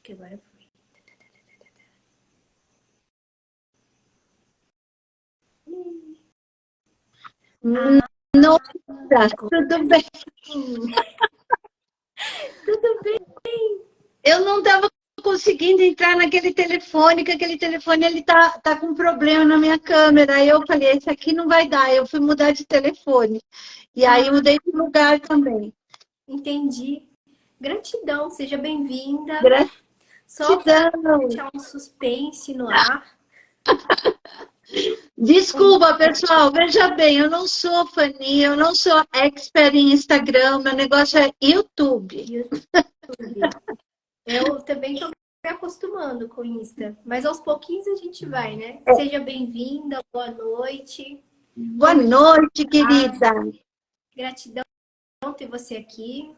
que agora foi. Nossa, tudo bem. Tudo bem. Eu não estava conseguindo entrar naquele telefone, que aquele telefone ele tá com problema na minha câmera. Aí eu falei, esse aqui não vai dar. Eu fui mudar de telefone. E aí mudei de lugar também. Entendi. Gratidão, seja bem-vinda. Só Gratidão. para deixar um suspense no ar. Desculpa, pessoal. Veja bem, eu não sou fania, eu não sou expert em Instagram. Meu negócio é YouTube. Eu também estou me acostumando com o Insta. Mas aos pouquinhos a gente vai, né? Seja bem-vinda, boa noite. Boa noite, querida. Gratidão ter você aqui.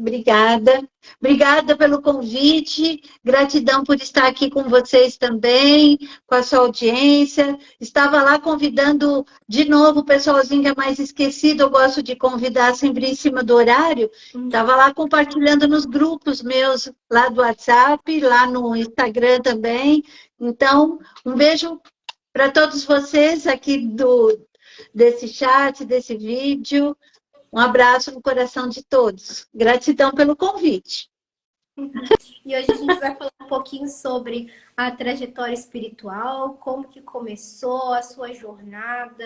Obrigada. Obrigada pelo convite. Gratidão por estar aqui com vocês também, com a sua audiência. Estava lá convidando de novo o pessoalzinho que é mais esquecido. Eu gosto de convidar sempre em cima do horário. Estava lá compartilhando nos grupos meus, lá do WhatsApp, lá no Instagram também. Então, um beijo para todos vocês aqui desse chat, desse vídeo. Um abraço no coração de todos. Gratidão pelo convite. E hoje a gente vai falar um pouquinho sobre a trajetória espiritual, como que começou a sua jornada,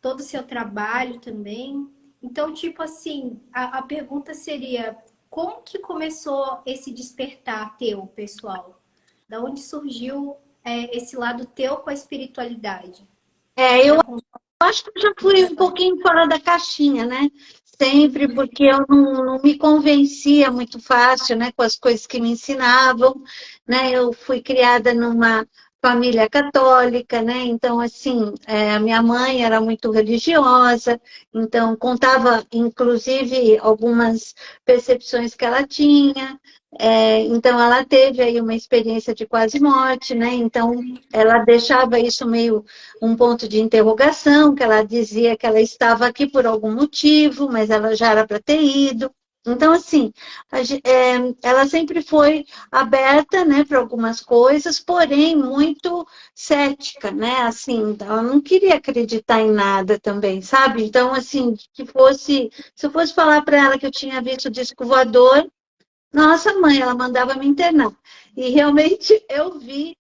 todo o seu trabalho também. Então, tipo assim, a pergunta seria, como que começou esse despertar teu, pessoal? Da onde surgiu esse lado teu com a espiritualidade? Eu acho que eu já fui um pouquinho fora da caixinha, né? Sempre porque eu não me convencia muito fácil, né? Com as coisas que me ensinavam, né? Eu fui criada numa família católica, né? Então, assim, a minha mãe era muito religiosa, então contava, inclusive, algumas percepções que ela tinha. Então, ela teve aí uma experiência de quase morte, né? Então, ela deixava isso meio um ponto de interrogação, que ela dizia que ela estava aqui por algum motivo, mas ela já era para ter ido. Então, assim, ela sempre foi aberta, né, para algumas coisas, porém muito cética, né, assim, ela não queria acreditar em nada também, sabe? Então, assim, se eu fosse falar para ela que eu tinha visto o disco voador, nossa mãe, ela mandava me internar. E realmente eu vi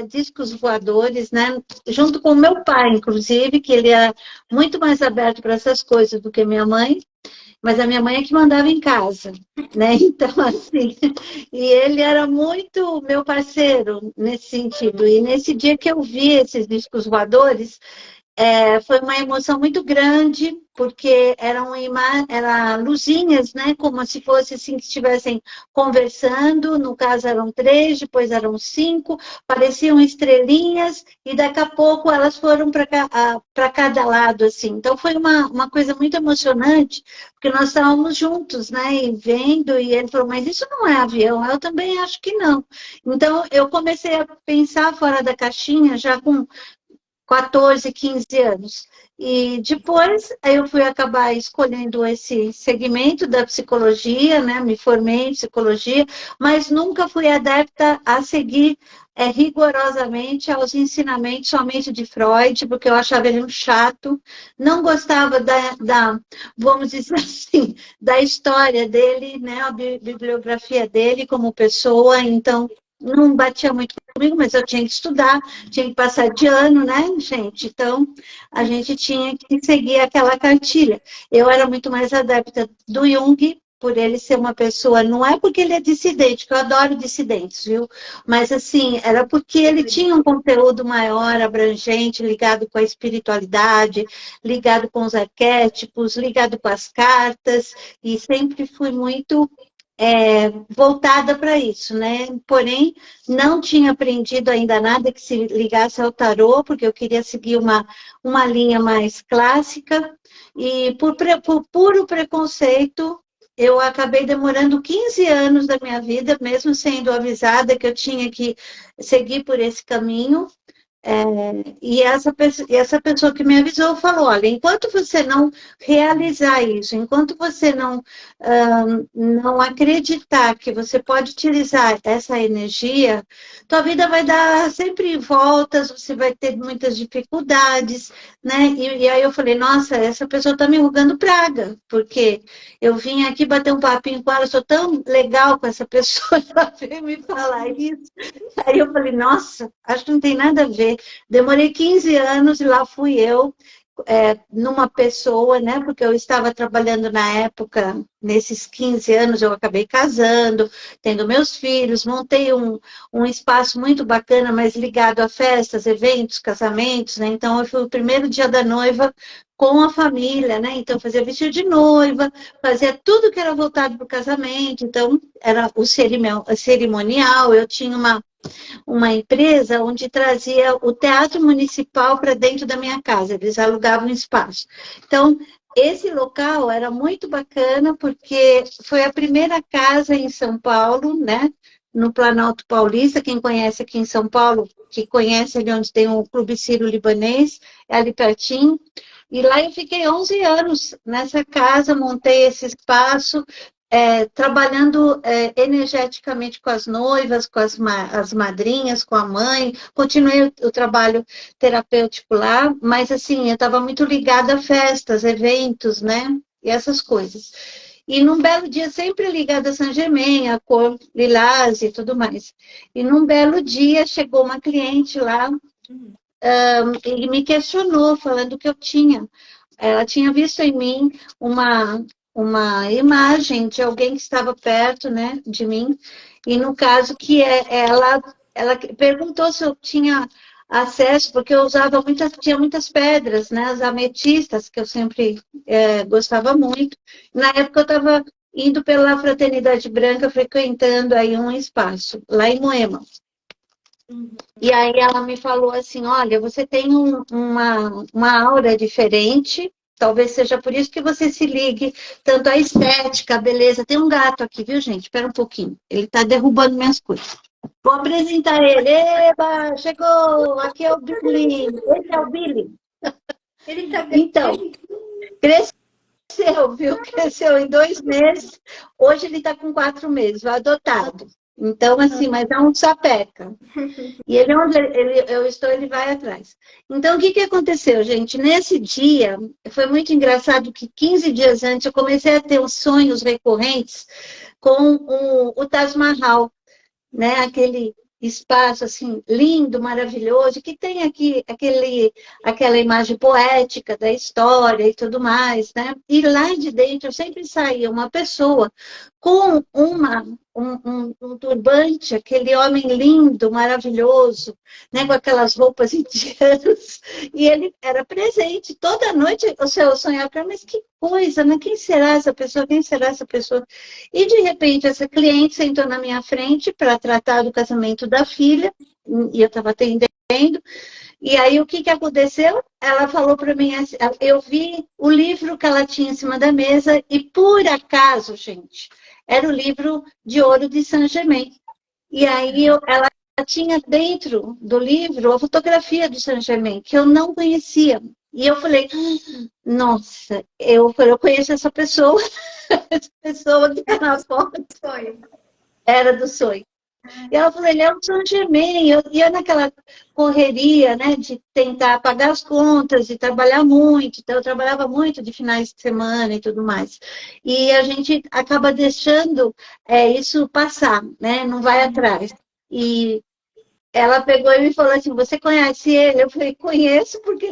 discos voadores, né? Junto com o meu pai, inclusive, que ele é muito mais aberto para essas coisas do que minha mãe, mas a minha mãe é que mandava em casa, né? Então, assim, e ele era muito meu parceiro nesse sentido. E nesse dia que eu vi esses discos voadores, foi uma emoção muito grande, porque eram luzinhas, né? Como se fosse assim que estivessem conversando. No caso eram 3, depois eram 5, pareciam estrelinhas, e daqui a pouco elas foram para cada lado, assim. Então foi uma coisa muito emocionante, porque nós estávamos juntos, né? E vendo, e ele falou, mas isso não é avião, eu também acho que não. Então eu comecei a pensar fora da caixinha, já com 14, 15 anos. E depois eu fui acabar escolhendo esse segmento da psicologia, né? Me formei em psicologia, mas nunca fui adepta a seguir rigorosamente aos ensinamentos somente de Freud, porque eu achava ele um chato, não gostava vamos dizer assim, da história dele, né? A bibliografia dele como pessoa, então não batia muito comigo, mas eu tinha que estudar, tinha que passar de ano, né, gente? Então, a gente tinha que seguir aquela cartilha. Eu era muito mais adepta do Jung, por ele ser uma pessoa, não é porque ele é dissidente, que eu adoro dissidentes, viu? Mas, assim, era porque ele tinha um conteúdo maior, abrangente, ligado com a espiritualidade, ligado com os arquétipos, ligado com as cartas, e sempre fui muito voltada para isso, né? Porém, não tinha aprendido ainda nada que se ligasse ao tarô, porque eu queria seguir uma linha mais clássica, e por puro preconceito, eu acabei demorando 15 anos da minha vida, mesmo sendo avisada que eu tinha que seguir por esse caminho, E essa pessoa que me avisou falou, olha, enquanto você não realizar isso, enquanto você não acreditar que você pode utilizar essa energia, tua vida vai dar sempre voltas, você vai ter muitas dificuldades, né? E aí eu falei, nossa, essa pessoa está me rogando praga, porque eu vim aqui bater um papinho com ela, eu sou tão legal com essa pessoa, ela veio me falar isso. Aí eu falei, nossa, acho que não tem nada a ver. Demorei 15 anos e lá fui eu, numa pessoa, né? Porque eu estava trabalhando na época, nesses 15 anos eu acabei casando, tendo meus filhos, montei um espaço muito bacana, mas ligado a festas, eventos, casamentos, né? Então eu fui o primeiro dia da noiva com a família, né? Então fazia vestido de noiva, fazia tudo que era voltado para o casamento, então era o cerimonial, eu tinha uma empresa onde trazia o teatro municipal para dentro da minha casa, eles alugavam um espaço. Então, esse local era muito bacana, porque foi a primeira casa em São Paulo, né? No Planalto Paulista, quem conhece aqui em São Paulo, que conhece ali onde tem o Clube Sírio-Libanês, é ali pertinho. E lá eu fiquei 11 anos nessa casa, montei esse espaço, trabalhando energeticamente com as noivas, com as madrinhas, com a mãe. Continuei o trabalho terapêutico lá, mas assim, eu estava muito ligada a festas, eventos, né? E essas coisas. E num belo dia, sempre ligada a Saint Germain, a cor lilás e tudo mais. E num belo dia, chegou uma cliente lá, e me questionou, falando que eu tinha. Ela tinha visto em mim uma imagem de alguém que estava perto, né, de mim, e no caso que ela perguntou se eu tinha acesso, porque eu usava tinha muitas pedras, né, as ametistas, que eu sempre gostava muito. Na época eu estava indo pela Fraternidade Branca, frequentando aí um espaço, lá em Moema. E aí ela me falou assim, olha, você tem uma aura diferente, talvez seja por isso que você se ligue tanto à estética, à beleza. Tem um gato aqui, viu, gente? Espera um pouquinho. Ele está derrubando minhas coisas. Vou apresentar ele. Eba, chegou! Aqui é o Billy. Esse é o Billy. Ele tá Então, cresceu, viu? Cresceu em 2 meses. Hoje ele está com 4 meses, adotado. Então, assim, mas é um sapeca. E ele, onde eu estou, ele vai atrás. Então, o que aconteceu, gente? Nesse dia, foi muito engraçado que 15 dias antes eu comecei a ter os sonhos recorrentes com o Taj Mahal, né? Aquele espaço, assim, lindo, maravilhoso, que tem aqui aquela imagem poética da história e tudo mais, né? E lá de dentro sempre saía uma pessoa com um turbante, aquele homem lindo, maravilhoso, né, com aquelas roupas indianas, e ele era presente. Toda noite eu sonhava, mas que coisa, né? Quem será essa pessoa? Quem será essa pessoa? E, de repente, essa cliente sentou na minha frente para tratar do casamento da filha, e eu estava atendendo. E aí, o que aconteceu? Ela falou para mim, assim, eu vi o livro que ela tinha em cima da mesa, e por acaso, gente, era o livro de ouro de Saint-Germain. E aí, ela tinha dentro do livro a fotografia do Saint-Germain, que eu não conhecia. E eu falei, nossa, eu conheço essa pessoa, essa pessoa que está na foto. Era do sonho. E ela falou, ele é um Saint Germain. Eu ia naquela correria, né, de tentar pagar as contas e trabalhar muito. Então, eu trabalhava muito de finais de semana e tudo mais. E a gente acaba deixando isso passar, né, não vai atrás. E ela pegou e me falou assim, você conhece ele? Eu falei, conheço, porque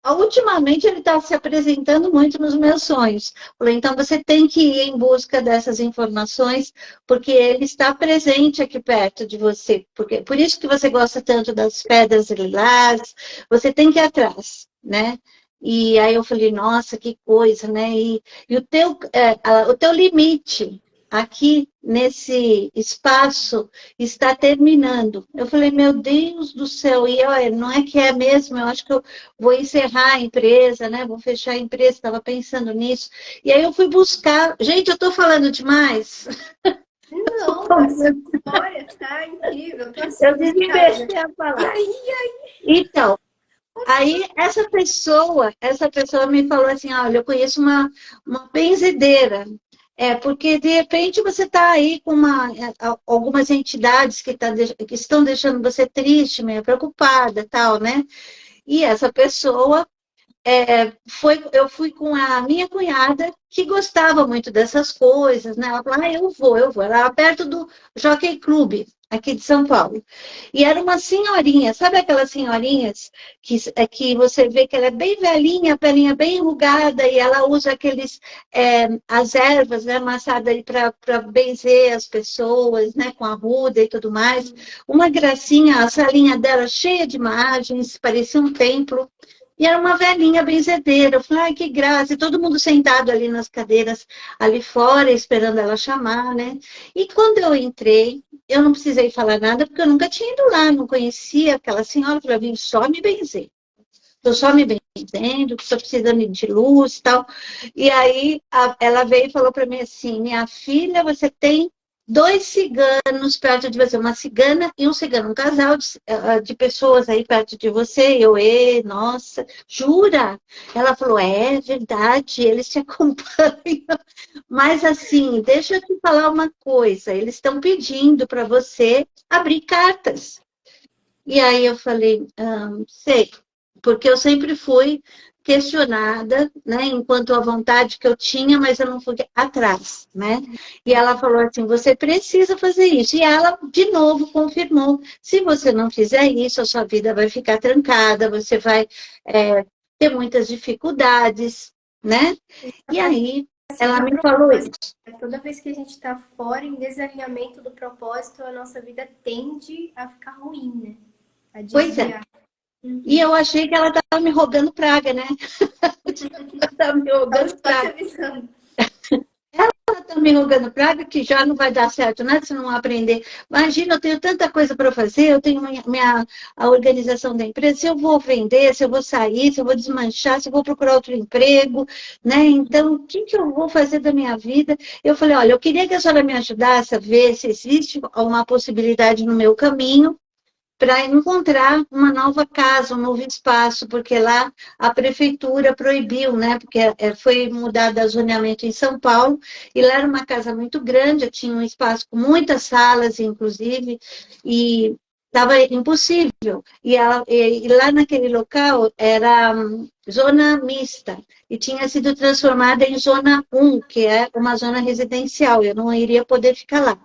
ultimamente ele está se apresentando muito nos meus sonhos. Eu falei, então você tem que ir em busca dessas informações, porque ele está presente aqui perto de você. Por isso que você gosta tanto das pedras lilás, você tem que ir atrás, né? E aí eu falei, nossa, que coisa, né? E o teu limite aqui nesse espaço está terminando. Eu falei, meu Deus do céu, e olha, não é que é mesmo, eu acho que eu vou encerrar a empresa, né? Vou fechar a empresa, estava pensando nisso. E aí eu fui buscar. Gente, eu estou falando demais. Não, essa história tá incrível. Tô assim, Eu desinvestei a e palavra. aí? Então, aí essa pessoa me falou assim, olha, eu conheço uma benzedeira. Porque de repente você está aí com algumas entidades que estão deixando você triste, meio preocupada, tal, né? E essa pessoa eu fui com a minha cunhada, que gostava muito dessas coisas, né? Ela falou, eu vou. Ela era perto do Jockey Club, aqui de São Paulo. E era uma senhorinha, sabe aquelas senhorinhas que você vê que ela é bem velhinha, a pelinha bem enrugada, e ela usa as ervas, né, amassadas aí para benzer as pessoas, né, com arruda e tudo mais. Uma gracinha, a salinha dela cheia de imagens, parecia um templo. E era uma velhinha benzedeira. Eu falei, ai, que graça. E todo mundo sentado ali nas cadeiras, ali fora, esperando ela chamar, né? E quando eu entrei, eu não precisei falar nada, porque eu nunca tinha ido lá, não conhecia aquela senhora. Eu falei, eu vim só me benzer. Estou só me benzendo, estou precisando de luz e tal. E aí ela veio e falou para mim assim, minha filha, você tem 2 ciganos perto de você, uma cigana e um cigano, um casal de pessoas aí perto de você. Nossa, jura? Ela falou, é verdade, eles te acompanham. Mas assim, deixa eu te falar uma coisa, eles estão pedindo para você abrir cartas. E aí eu falei, sei, porque eu sempre fui questionada, né, enquanto a vontade que eu tinha, mas eu não fui atrás, né? E ela falou assim, você precisa fazer isso. E ela, de novo, confirmou, se você não fizer isso, a sua vida vai ficar trancada, você vai ter muitas dificuldades, né? E aí, ela me falou isso. Toda vez que a gente está fora em desalinhamento do propósito, a nossa vida tende a ficar ruim, né? A Pois é. desviar. E eu achei que ela estava me rogando praga, né? Ela estava me rogando praga. Ela está me rogando praga que já não vai dar certo, né? Se não aprender. Imagina, eu tenho tanta coisa para fazer, eu tenho a organização da empresa, se eu vou vender, se eu vou sair, se eu vou desmanchar, se eu vou procurar outro emprego, né? Então, o que eu vou fazer da minha vida? Eu falei, olha, eu queria que a senhora me ajudasse a ver se existe uma possibilidade no meu caminho para encontrar uma nova casa, um novo espaço, porque lá a prefeitura proibiu, né? Porque foi mudado a zoneamento em São Paulo, e lá era uma casa muito grande, tinha um espaço com muitas salas, inclusive, e estava impossível. E lá naquele local era zona mista, e tinha sido transformada em zona 1, que é uma zona residencial, eu não iria poder ficar lá.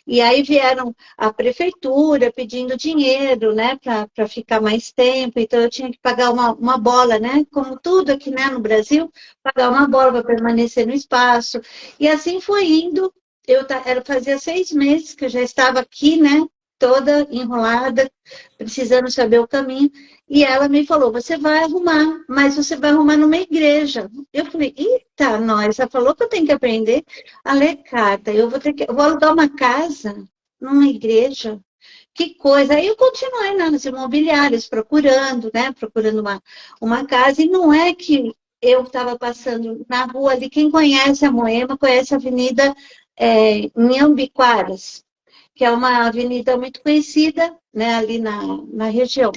E aí vieram a prefeitura pedindo dinheiro, né, para ficar mais tempo, então eu tinha que pagar uma bola, né, como tudo aqui, né, no Brasil, pagar uma bola para permanecer no espaço. E assim foi indo, fazia 6 meses que eu já estava aqui, né, toda enrolada, precisando saber o caminho, e ela me falou, você vai arrumar, mas você vai arrumar numa igreja. Eu falei, eita, nós, ela falou que eu tenho que aprender a ler carta, eu vou alugar uma casa numa igreja, que coisa. Aí eu continuei nas imobiliárias, procurando, né, procurando uma casa, e não é que eu estava passando na rua ali, quem conhece a Moema, conhece a Avenida Nhambiquaras, que é uma avenida muito conhecida, né, ali na região.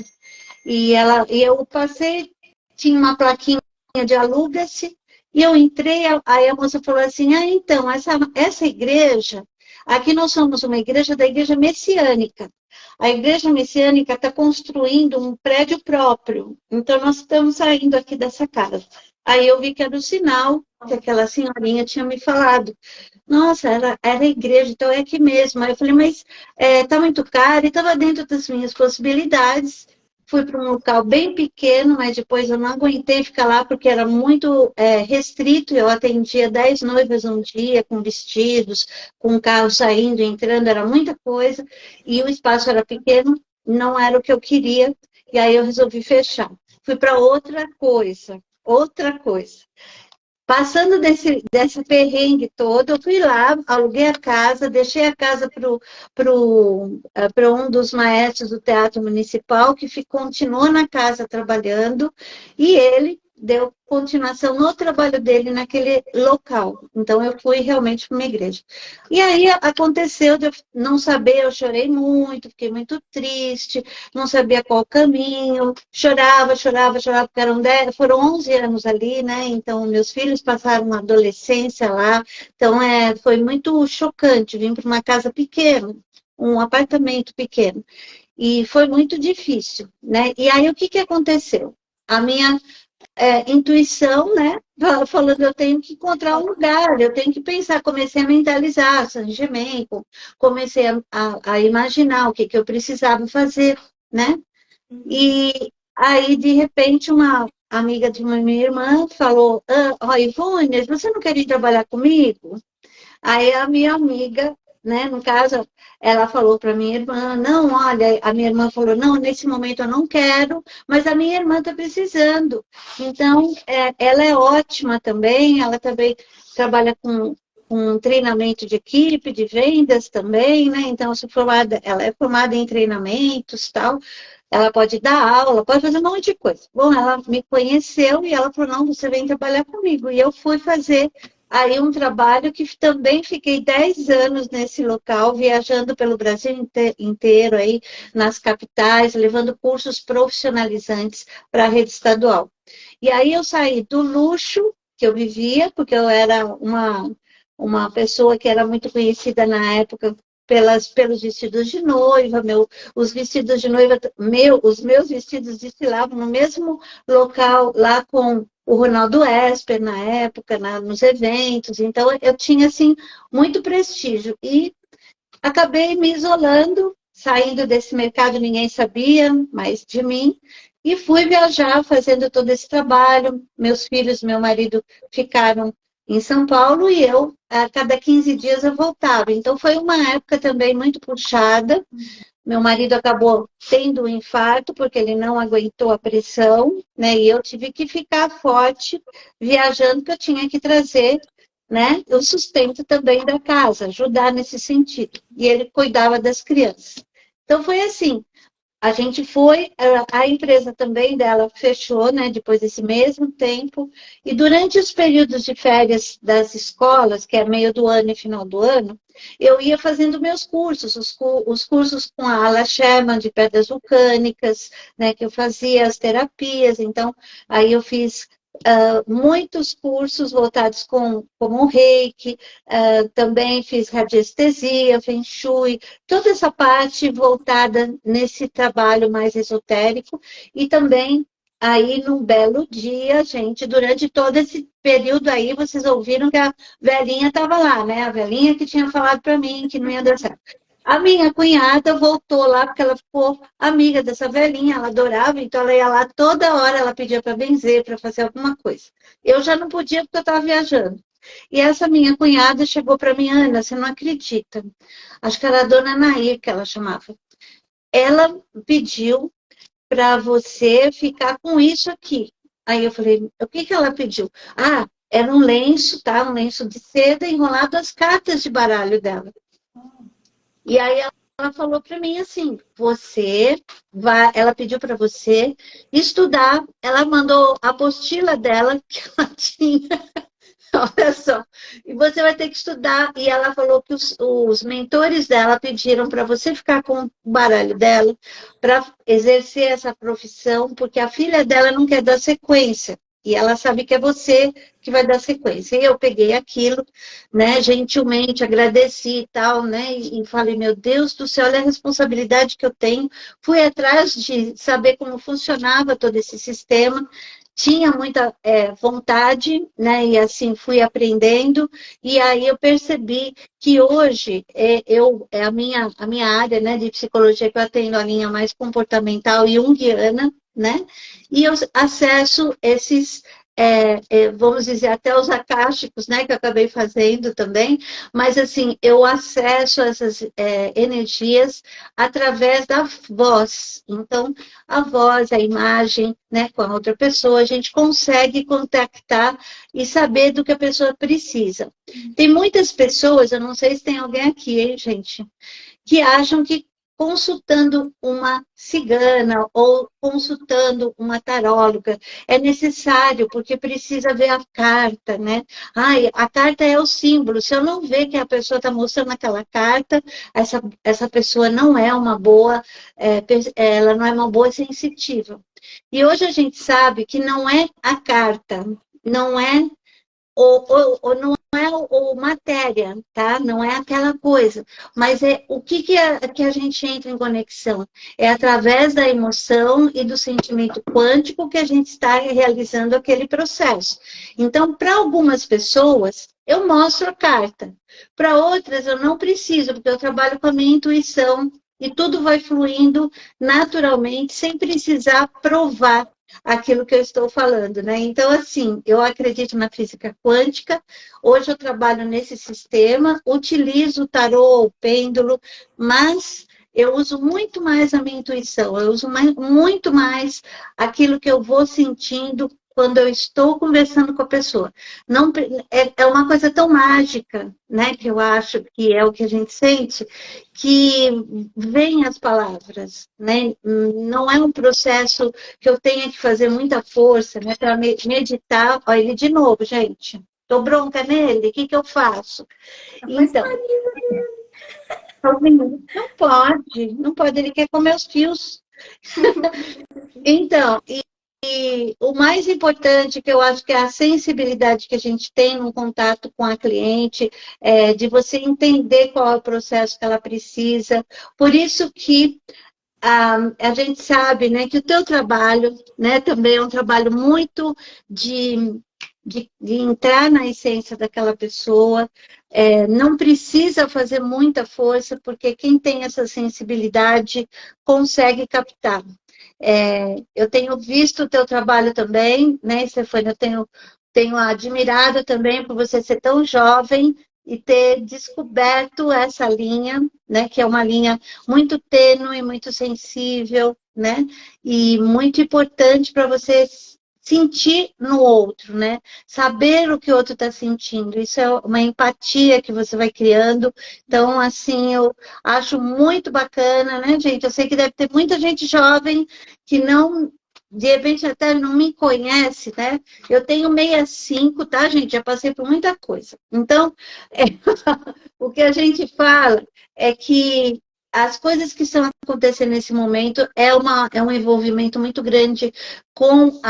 E eu passei, tinha uma plaquinha de aluga-se, e eu entrei, aí a moça falou assim, então, essa igreja, aqui nós somos uma igreja da igreja messiânica. A igreja messiânica está construindo um prédio próprio, então nós estamos saindo aqui dessa casa. Aí eu vi que era o sinal que aquela senhorinha tinha me falado. Nossa, era igreja, então é aqui mesmo. Aí eu falei, mas tá muito caro, e estava dentro das minhas possibilidades. Fui para um local bem pequeno, mas depois eu não aguentei ficar lá porque era muito restrito. Eu atendia 10 noivas um dia, com vestidos, com o carro saindo, entrando, era muita coisa. E o espaço era pequeno, não era o que eu queria. E aí eu resolvi fechar. Fui para outra coisa. Passando desse perrengue todo, eu fui lá, aluguei a casa, deixei a casa para um dos maestros do Teatro Municipal, que continuou na casa trabalhando, e ele deu continuação no trabalho dele naquele local. Então, eu fui realmente para uma igreja. E aí aconteceu de eu não saber, eu chorei muito, fiquei muito triste, não sabia qual caminho, chorava, chorava, chorava, porque foram 11 anos ali, né? Então, meus filhos passaram uma adolescência lá. Então, foi muito chocante, vim para uma casa pequena, um apartamento pequeno. E foi muito difícil, né? E aí, o que que aconteceu? A minha intuição, né? Falando, eu tenho que encontrar um lugar, eu tenho que pensar, comecei a mentalizar, Sangemem, comecei a imaginar o que eu precisava fazer, né? E aí, de repente, uma amiga de uma minha irmã falou, Ivone, você não quer ir trabalhar comigo? Aí a minha amiga, né, no caso, ela falou para minha irmã, não, olha, a minha irmã falou, não, nesse momento eu não quero, mas a minha irmã está precisando. Então, ela é ótima também, ela também trabalha com um treinamento de equipe, de vendas também, né? Então, ela é formada em treinamentos, tal. Ela pode dar aula, pode fazer um monte de coisa. Bom, ela me conheceu e ela falou, não, você vem trabalhar comigo. E eu fui fazer aí um trabalho que também fiquei 10 anos nesse local, viajando pelo Brasil inteiro, aí, nas capitais, levando cursos profissionalizantes para a rede estadual. E aí eu saí do luxo que eu vivia, porque eu era uma pessoa que era muito conhecida na época pelos vestidos de noiva, os vestidos de noiva, os meus vestidos desfilavam no mesmo local lá com o Ronaldo Esper na época, nos eventos, então eu tinha assim muito prestígio e acabei me isolando, saindo desse mercado, ninguém sabia mais de mim, e fui viajar fazendo todo esse trabalho. Meus filhos, meu marido ficaram em São Paulo e eu, a cada 15 dias, eu voltava. Então, foi uma época também muito puxada. Meu marido acabou tendo um infarto, porque ele não aguentou a pressão, né? E eu tive que ficar forte, viajando, porque eu tinha que trazer, né, o sustento também da casa, ajudar nesse sentido. E ele cuidava das crianças. Então, foi assim. A gente foi, a empresa também dela fechou, né, depois desse mesmo tempo, e durante os períodos de férias das escolas, que é meio do ano e final do ano, eu ia fazendo meus cursos, os cursos com a Ala Sherman de pedras vulcânicas, né, que eu fazia as terapias, então aí eu fiz muitos cursos voltados como o Reiki, também fiz radiestesia, Feng Shui, toda essa parte voltada nesse trabalho mais esotérico e também aí num belo dia, gente, durante todo esse período aí, vocês ouviram que a velhinha estava lá, né? A velhinha que tinha falado para mim que não ia dar certo. A minha cunhada voltou lá porque ela ficou amiga dessa velhinha, ela adorava, então ela ia lá toda hora, ela pedia para benzer, para fazer alguma coisa. Eu já não podia porque eu estava viajando. E essa minha cunhada chegou para mim, Ana, você não acredita. Acho que era a dona Nair que ela chamava. Ela pediu para você ficar com isso aqui. Aí eu falei, o que ela pediu? Ah, era um lenço, tá? Um lenço de seda enrolado as cartas de baralho dela. E aí ela falou para mim assim, ela pediu para você estudar, ela mandou a apostila dela que ela tinha, olha só, e você vai ter que estudar. E ela falou que os mentores dela pediram para você ficar com o baralho dela para exercer essa profissão, porque a filha dela não quer dar sequência. E ela sabe que é você que vai dar sequência. E eu peguei aquilo, né, gentilmente agradeci e tal, né, e falei, meu Deus do céu, olha a responsabilidade que eu tenho. Fui atrás de saber como funcionava todo esse sistema, tinha muita vontade, né, e assim fui aprendendo, e aí eu percebi que hoje a minha área, né, de psicologia, que eu atendo a linha mais comportamental e junguiana, né, e eu acesso esses, vamos dizer, até os acásticos, né, que eu acabei fazendo também, mas assim, eu acesso essas energias através da voz. Então, a voz, a imagem, né, com a outra pessoa, a gente consegue contactar e saber do que a pessoa precisa. Tem muitas pessoas, eu não sei se tem alguém aqui, hein, gente, que acham que consultando uma cigana ou consultando uma taróloga. É necessário, porque precisa ver a carta, né? Ai, a carta é o símbolo. Se eu não ver que a pessoa está mostrando aquela carta, essa pessoa não é uma boa, ela não é uma boa sensitiva. E hoje a gente sabe que não é a carta, não é ou não é o matéria, tá? Não é aquela coisa. Mas é o que a gente entra em conexão? É através da emoção e do sentimento quântico que a gente está realizando aquele processo. Então, para algumas pessoas, eu mostro a carta. Para outras, eu não preciso, porque eu trabalho com a minha intuição e tudo vai fluindo naturalmente, sem precisar provar aquilo que eu estou falando, né? Então, assim, eu acredito na física quântica, hoje eu trabalho nesse sistema, utilizo o tarô, o pêndulo, mas eu uso muito mais a minha intuição, eu uso muito mais aquilo que eu vou sentindo quando eu estou conversando com a pessoa. Não, é uma coisa tão mágica, né, que eu acho que é o que a gente sente, que vem as palavras, né? Não é um processo que eu tenha que fazer muita força, né, para meditar. Olha ele de novo, gente. Tô bronca nele, o que eu faço? Então, não pode, ele quer comer os fios. Então, e o mais importante, que eu acho que é a sensibilidade que a gente tem no contato com a cliente, de você entender qual é o processo que ela precisa. Por isso que a gente sabe, né, que o teu trabalho, né, também é um trabalho muito de entrar na essência daquela pessoa. Não precisa fazer muita força, porque quem tem essa sensibilidade consegue captar. Eu tenho visto o teu trabalho também, né, Stefânia? Eu tenho admirado também por você ser tão jovem e ter descoberto essa linha, né, que é uma linha muito tênue, muito sensível, né, e muito importante para você sentir no outro, né? Saber o que o outro está sentindo. Isso é uma empatia que você vai criando. Então, assim, eu acho muito bacana, né, gente? Eu sei que deve ter muita gente jovem que não, de repente, até não me conhece, né? Eu tenho 65, tá, gente? Já passei por muita coisa. Então, o que a gente fala é que as coisas que estão acontecendo nesse momento é um envolvimento muito grande com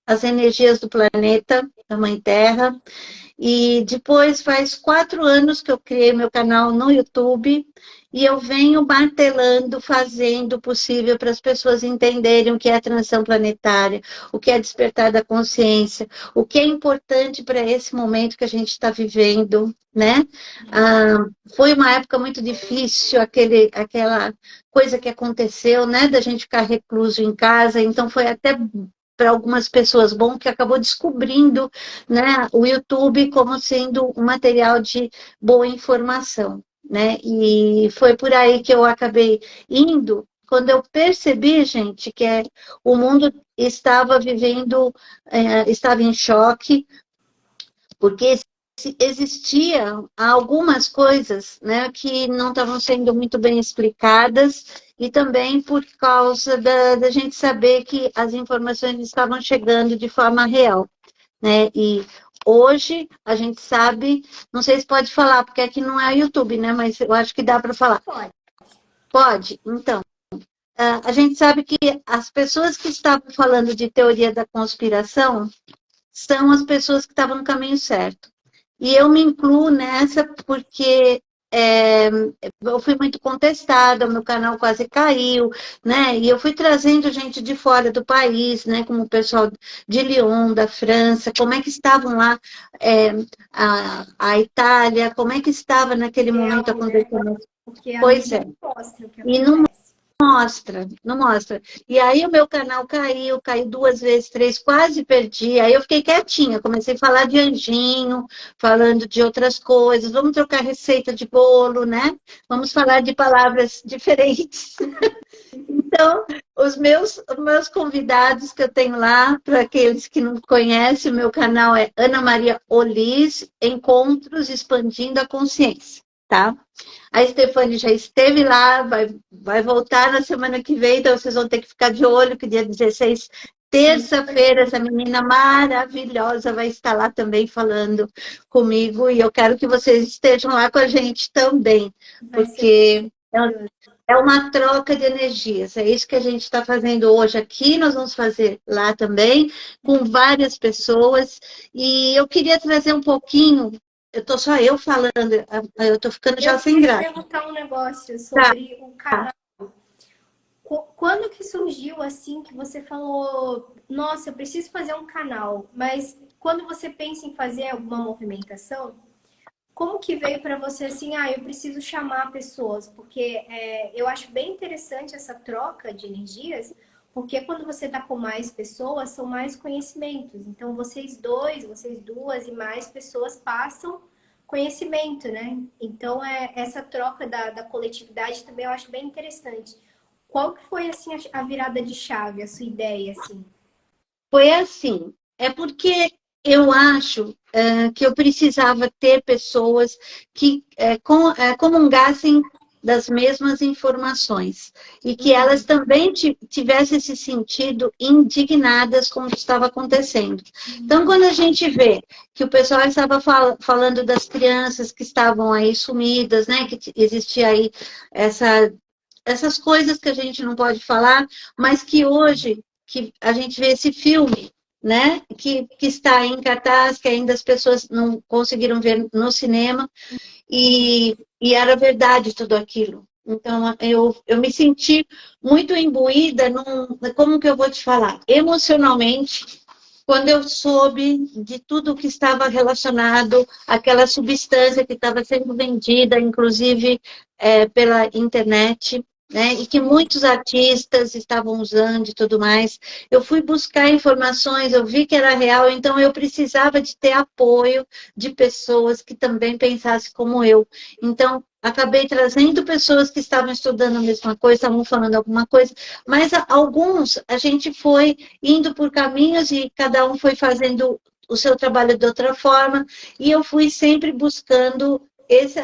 as energias do planeta, da Mãe Terra. E depois faz 4 anos que eu criei meu canal no YouTube e eu venho martelando, fazendo o possível para as pessoas entenderem o que é a transição planetária, o que é despertar da consciência, o que é importante para esse momento que a gente está vivendo, né? Foi uma época muito difícil, aquela coisa que aconteceu, né? Da gente ficar recluso em casa, então foi até para algumas pessoas bom que acabou descobrindo, né, o YouTube como sendo um material de boa informação, né? E foi por aí que eu acabei indo, quando eu percebi, gente, que o mundo estava vivendo, estava em choque, porque existia algumas coisas, né, que não estavam sendo muito bem explicadas, e também por causa da gente saber que as informações estavam chegando de forma real, né? E hoje a gente sabe, não sei se pode falar, porque aqui não é YouTube, né? Mas eu acho que dá para falar. Pode. Pode? Então, a gente sabe que as pessoas que estavam falando de teoria da conspiração são as pessoas que estavam no caminho certo. E eu me incluo nessa porque eu fui muito contestada, o meu canal quase caiu, né? E eu fui trazendo gente de fora do país, né? Como o pessoal de Lyon, da França, como é que estavam lá, a Itália, como é que estava naquele momento acontecendo. Porque a Pois mídia é. não mostra o que E não acontece. mostra, não mostra. E aí o meu canal caiu 2 vezes, 3, quase perdi. Aí eu fiquei quietinha, comecei a falar de anjinho, falando de outras coisas. Vamos trocar receita de bolo, né? Vamos falar de palavras diferentes. Então, os meus convidados que eu tenho lá, para aqueles que não conhecem, o meu canal é Ana Maria Olis, Encontros Expandindo a Consciência. tá? A Stefane já esteve lá, vai voltar na semana que vem, então vocês vão ter que ficar de olho, que dia 16, terça-feira, essa menina maravilhosa vai estar lá também falando comigo, e eu quero que vocês estejam lá com a gente também, porque é uma troca de energias, é isso que a gente está fazendo hoje aqui, nós vamos fazer lá também, com várias pessoas, e eu queria trazer um pouquinho. Eu tô só eu falando, eu tô ficando já sem graça. Eu queria perguntar um negócio sobre o canal. Quando que surgiu assim que você falou, nossa, eu preciso fazer um canal, mas quando você pensa em fazer alguma movimentação, como que veio para você assim, eu preciso chamar pessoas? Porque eu acho bem interessante essa troca de energias, porque quando você está com mais pessoas, são mais conhecimentos. Então, vocês dois, vocês duas e mais pessoas passam conhecimento, né? Então, essa troca da coletividade também eu acho bem interessante. Qual que foi, assim, a virada de chave, a sua ideia, assim? Foi assim, é porque eu acho que eu precisava ter pessoas que comungassem das mesmas informações e que elas também tivessem esse sentido indignadas com o que estava acontecendo. Então, quando a gente vê que o pessoal estava falando das crianças que estavam aí sumidas, né, que existia aí essas coisas que a gente não pode falar, mas que hoje que a gente vê esse filme, né, que está em cartaz, que ainda as pessoas não conseguiram ver no cinema, e era verdade tudo aquilo. Então, eu me senti muito imbuída como que eu vou te falar? Emocionalmente, quando eu soube de tudo que estava relacionado àquela substância que estava sendo vendida, inclusive pela internet, né, e que muitos artistas estavam usando e tudo mais. Eu fui buscar informações, eu vi que era real, então eu precisava de ter apoio de pessoas que também pensassem como eu. Então, acabei trazendo pessoas que estavam estudando a mesma coisa, estavam falando alguma coisa, mas alguns a gente foi indo por caminhos e cada um foi fazendo o seu trabalho de outra forma, e eu fui sempre buscando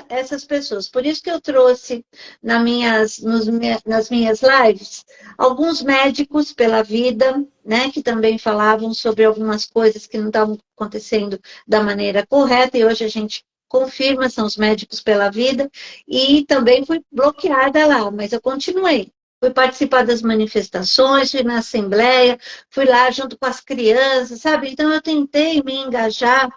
essas pessoas. Por isso que eu trouxe nas minhas lives alguns médicos pela vida, né, que também falavam sobre algumas coisas que não estavam acontecendo da maneira correta, e hoje a gente confirma, são os médicos pela vida, e também fui bloqueada lá, mas eu continuei. Fui participar das manifestações, fui na assembleia, fui lá junto com as crianças, sabe? Então eu tentei me engajar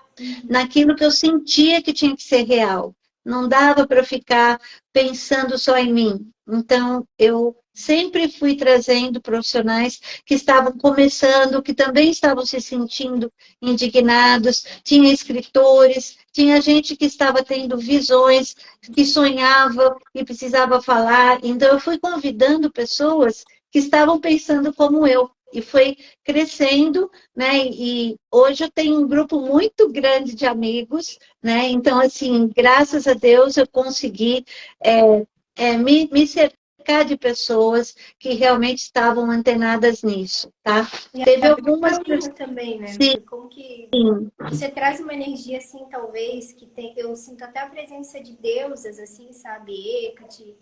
naquilo que eu sentia que tinha que ser real. Não dava para ficar pensando só em mim. Então, eu sempre fui trazendo profissionais que estavam começando, que também estavam se sentindo indignados. Tinha escritores, tinha gente que estava tendo visões, que sonhava e precisava falar. Então, eu fui convidando pessoas que estavam pensando como eu. E foi crescendo, né? E hoje eu tenho um grupo muito grande de amigos, né? Então, assim, graças a Deus eu consegui me cercar de pessoas que realmente estavam antenadas nisso, tá? E teve algumas pessoas também, né? Sim. Como que Sim. você traz uma energia assim, talvez, que tem. Eu sinto até a presença de deusas, assim, sabe? Hecate,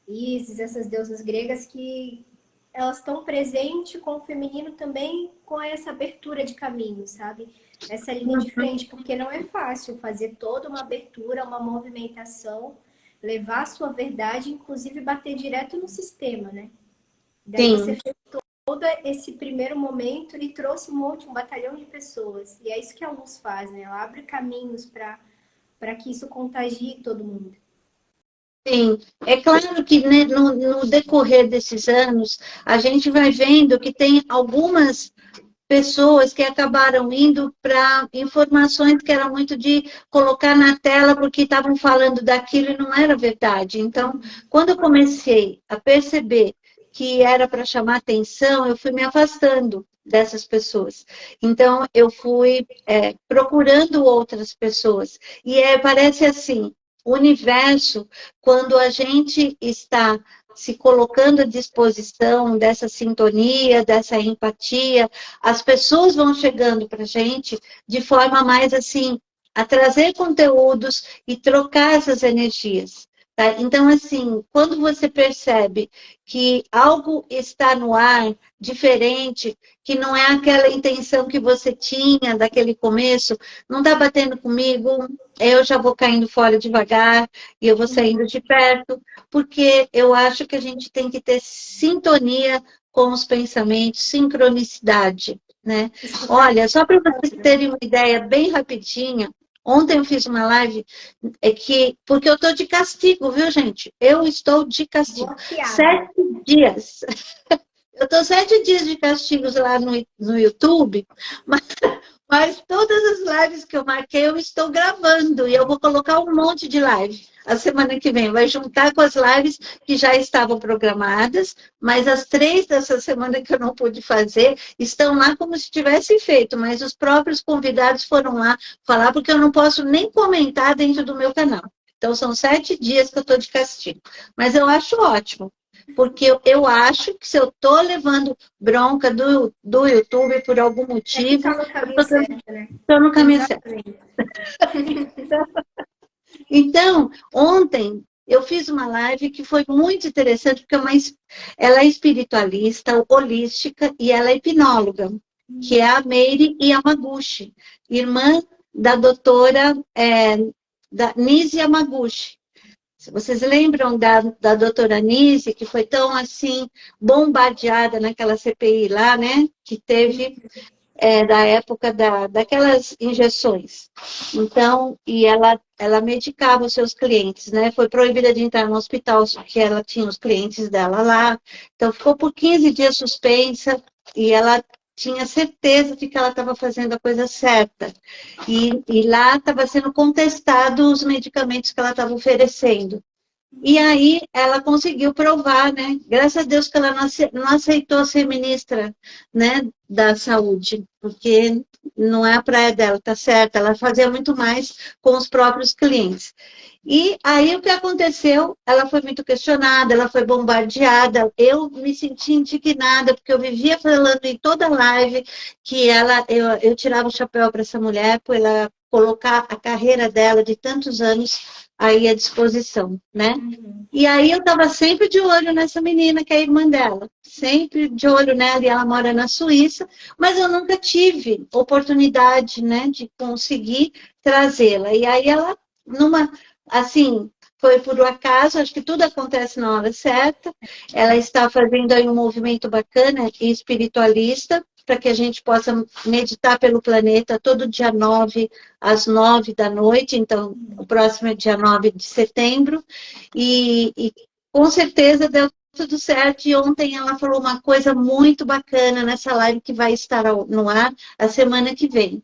Ísis, essas deusas gregas que elas estão presentes com o feminino também, com essa abertura de caminho, sabe? Essa linha de frente, porque não é fácil fazer toda uma abertura, uma movimentação, levar a sua verdade, inclusive bater direto no sistema, né? Daí você fez todo esse primeiro momento e trouxe um batalhão de pessoas. E é isso que a luz faz, né? Ela abre caminhos para que isso contagie todo mundo. Sim, é claro que, né, no decorrer desses anos, a gente vai vendo que tem algumas pessoas que acabaram indo para informações que eram muito de colocar na tela porque estavam falando daquilo e não era verdade. Então, quando eu comecei a perceber que era para chamar atenção, eu fui me afastando dessas pessoas. Então, eu fui procurando outras pessoas. E parece assim, o universo, quando a gente está se colocando à disposição dessa sintonia, dessa empatia, as pessoas vão chegando para a gente de forma mais assim a trazer conteúdos e trocar essas energias. Tá? Então, assim, quando você percebe que algo está no ar diferente, que não é aquela intenção que você tinha daquele começo, não está batendo comigo, eu já vou caindo fora devagar e eu vou saindo de perto, porque eu acho que a gente tem que ter sintonia com os pensamentos, sincronicidade, né? Olha, só para vocês terem uma ideia bem rapidinha, ontem eu fiz uma live porque eu estou de castigo, viu, gente? Eu estou de castigo. Bloqueada. 7 dias. Eu estou 7 dias de castigos lá no YouTube, mas todas as lives que eu marquei, eu estou gravando. E eu vou colocar um monte de live a semana que vem. Vai juntar com as lives que já estavam programadas, mas as 3 dessa semana que eu não pude fazer estão lá como se tivessem feito, mas os próprios convidados foram lá falar, porque eu não posso nem comentar dentro do meu canal. Então, são 7 dias que eu estou de castigo. Mas eu acho ótimo. Porque eu acho que se eu estou levando bronca do YouTube por algum motivo, tá no caminho certo, né? estou no caminho certo. Então, ontem eu fiz uma live que foi muito interessante, porque ela é espiritualista, holística e ela é hipnóloga, que é a Meire Yamaguchi, irmã da doutora da Nise Yamaguchi. Vocês lembram da doutora Nise, que foi tão, assim, bombardeada naquela CPI lá, né? Que teve da época daquelas injeções. Então, e ela medicava os seus clientes, né? Foi proibida de entrar no hospital, porque ela tinha os clientes dela lá. Então, ficou por 15 dias suspensa e ela tinha certeza de que ela estava fazendo a coisa certa. E lá estava sendo contestado os medicamentos que ela estava oferecendo. E aí ela conseguiu provar, né? Graças a Deus que ela não aceitou ser ministra, né, da saúde, porque não é a praia dela, tá certo? Ela fazia muito mais com os próprios clientes. E aí o que aconteceu? Ela foi muito questionada, ela foi bombardeada. Eu me senti indignada, porque eu vivia falando em toda live que eu tirava o chapéu para essa mulher, por ela colocar a carreira dela de tantos anos aí à disposição, né? E aí eu estava sempre de olho nessa menina, que é a irmã dela. Sempre de olho nela, e ela mora na Suíça, mas eu nunca tive oportunidade, né, de conseguir trazê-la. E aí ela, assim, foi por um acaso, acho que tudo acontece na hora certa. Ela está fazendo aí um movimento bacana e espiritualista, para que a gente possa meditar pelo planeta todo dia 9, às 9 da noite. Então, o próximo é dia 9 de setembro. E com certeza deu tudo certo. E ontem ela falou uma coisa muito bacana nessa live que vai estar no ar a semana que vem.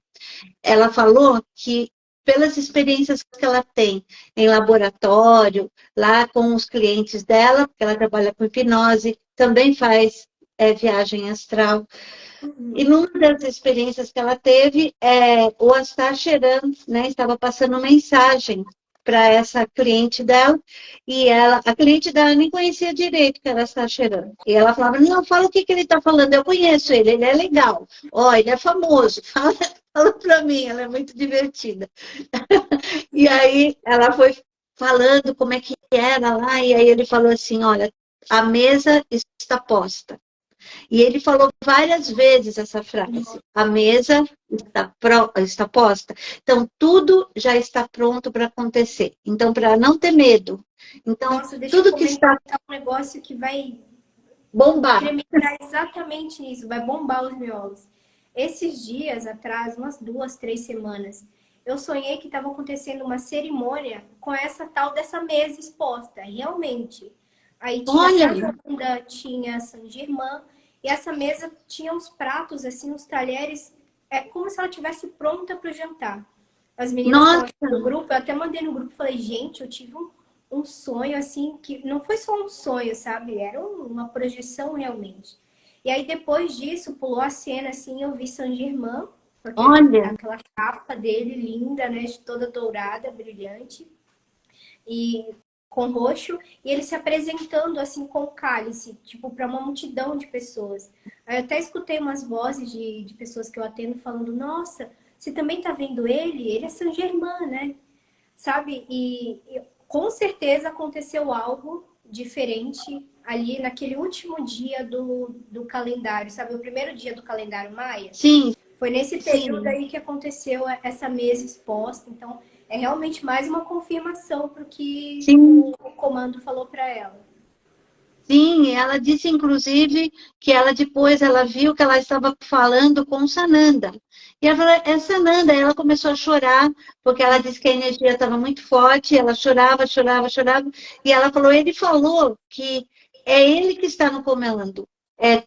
Ela falou que, pelas experiências que ela tem em laboratório, lá com os clientes dela, porque ela trabalha com hipnose, também faz viagem astral. E numa das experiências que ela teve, o Astar Sheran, né, estava passando mensagem para essa cliente dela, e a cliente dela nem conhecia direito que era Astar Sheran. E ela falava, não, fala o que ele está falando, eu conheço ele é legal, ele é famoso, fala para mim, ela é muito divertida. E aí ela foi falando como é que era lá, e aí ele falou assim, olha, a mesa está posta. E ele falou várias vezes essa frase, a mesa está posta. Então, tudo já está pronto para acontecer. Então, para não ter medo. Então, Nossa, deixa tudo eu que está... um negócio que vai bombar. incrementar exatamente nisso, vai bombar os miolos. Esses dias atrás, umas 2, 3 semanas, eu sonhei que estava acontecendo uma cerimônia com essa tal dessa mesa exposta, realmente. Aí tinha Sazanda, tinha San Germain, e essa mesa tinha uns pratos, assim, uns talheres, como se ela estivesse pronta para o jantar. As meninas estavam no grupo, eu até mandei no grupo, falei, gente, eu tive um sonho, assim, que não foi só um sonho, sabe? Era uma projeção realmente. E aí, depois disso, pulou a cena, assim, eu vi San Germain, porque aquela capa dele, linda, né? Toda dourada, brilhante. E com roxo, e ele se apresentando assim com o cálice, tipo, para uma multidão de pessoas. Aí eu até escutei umas vozes de pessoas que eu atendo falando, nossa, você também tá vendo ele é Saint-Germain, né? Sabe? E com certeza aconteceu algo diferente ali naquele último dia do calendário, sabe? O primeiro dia do calendário maia. Sim, Foi nesse período sim, aí que aconteceu essa mesa exposta. Então, é realmente mais uma confirmação para o que sim. o comando falou para ela. Sim, ela disse, inclusive, que ela depois ela viu que ela estava falando com Sananda. E ela falou, é Sananda. Aí ela começou a chorar, porque ela disse que a energia estava muito forte, ela chorava, chorava, chorava. E ela falou, ele falou que é ele que está no comando.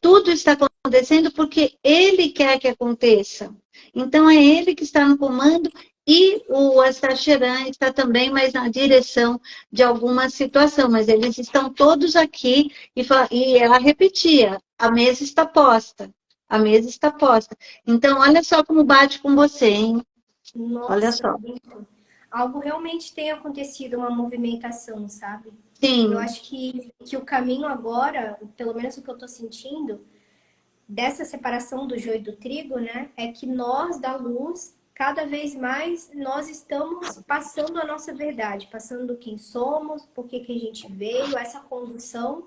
Tudo está acontecendo porque ele quer que aconteça. Então, é ele que está no comando e o Astacheran está também mais na direção de alguma situação, mas eles estão todos aqui e ela repetia, a mesa está posta, a mesa está posta. Então, olha só como bate com você, hein? Olha Nossa, só. algo realmente tem acontecido, uma movimentação, sabe? Eu Sim, acho que o caminho agora, pelo menos o que eu estou sentindo, dessa separação do joio e do trigo, né, é que nós da luz, cada vez mais, nós estamos passando a nossa verdade, passando quem somos, por que a gente veio, essa condução.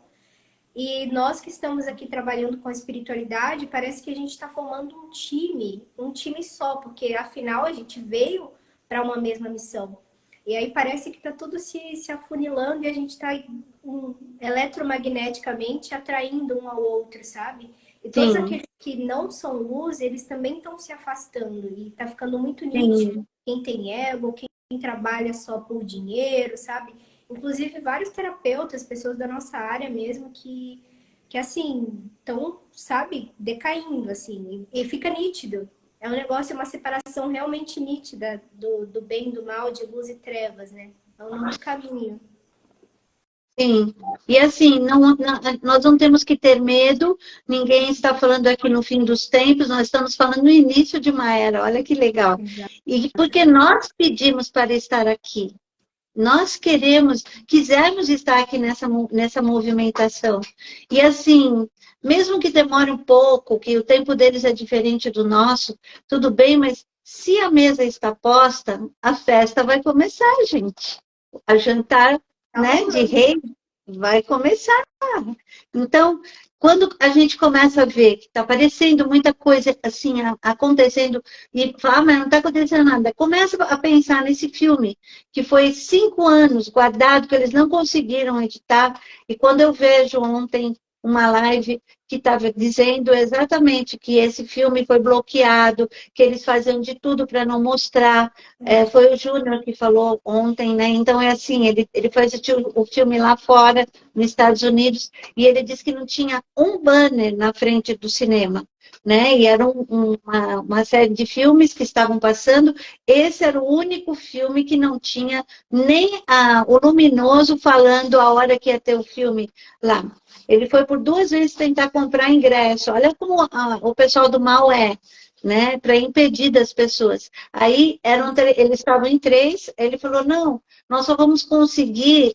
E nós que estamos aqui trabalhando com a espiritualidade, parece que a gente está formando um time só, porque afinal a gente veio para uma mesma missão. E aí parece que está tudo se afunilando e a gente está eletromagneticamente atraindo um ao outro, sabe? E todos sim, aqueles que não são luz, eles também estão se afastando. E está ficando muito nítido sim, quem tem ego, quem trabalha só por dinheiro, sabe? Inclusive, vários terapeutas, pessoas da nossa área mesmo, que assim, estão, sabe, decaindo, assim, e fica nítido. É um negócio, é uma separação realmente nítida do bem e do mal, de luz e trevas, né? É um novo caminho. sim. E assim, nós não temos que ter medo, ninguém está falando aqui no fim dos tempos, nós estamos falando no início de uma era, olha que legal. Exato. E porque nós pedimos para estar aqui. Nós quisemos estar aqui nessa movimentação. E assim, mesmo que demore um pouco, que o tempo deles é diferente do nosso, tudo bem, mas se a mesa está posta, a festa vai começar, gente. A jantar, Tá né, de rolando. rei vai começar. Então, quando a gente começa a ver que está aparecendo muita coisa assim acontecendo e fala, mas não está acontecendo nada, começa a pensar nesse filme que foi 5 anos guardado, que eles não conseguiram editar, e quando eu vejo ontem uma live que estava dizendo exatamente que esse filme foi bloqueado, que eles faziam de tudo para não mostrar. Foi o Júnior que falou ontem, né? Então é assim, ele faz o filme lá fora, nos Estados Unidos, e ele disse que não tinha um banner na frente do cinema, né? E era uma série de filmes que estavam passando. Esse era o único filme que não tinha nem o luminoso falando a hora que ia ter o filme lá. Ele foi por 2 vezes tentar comprar ingresso. Olha como o pessoal do mal é, né? Para impedir das pessoas. Aí eles estavam em 3. Ele falou: não, nós só vamos conseguir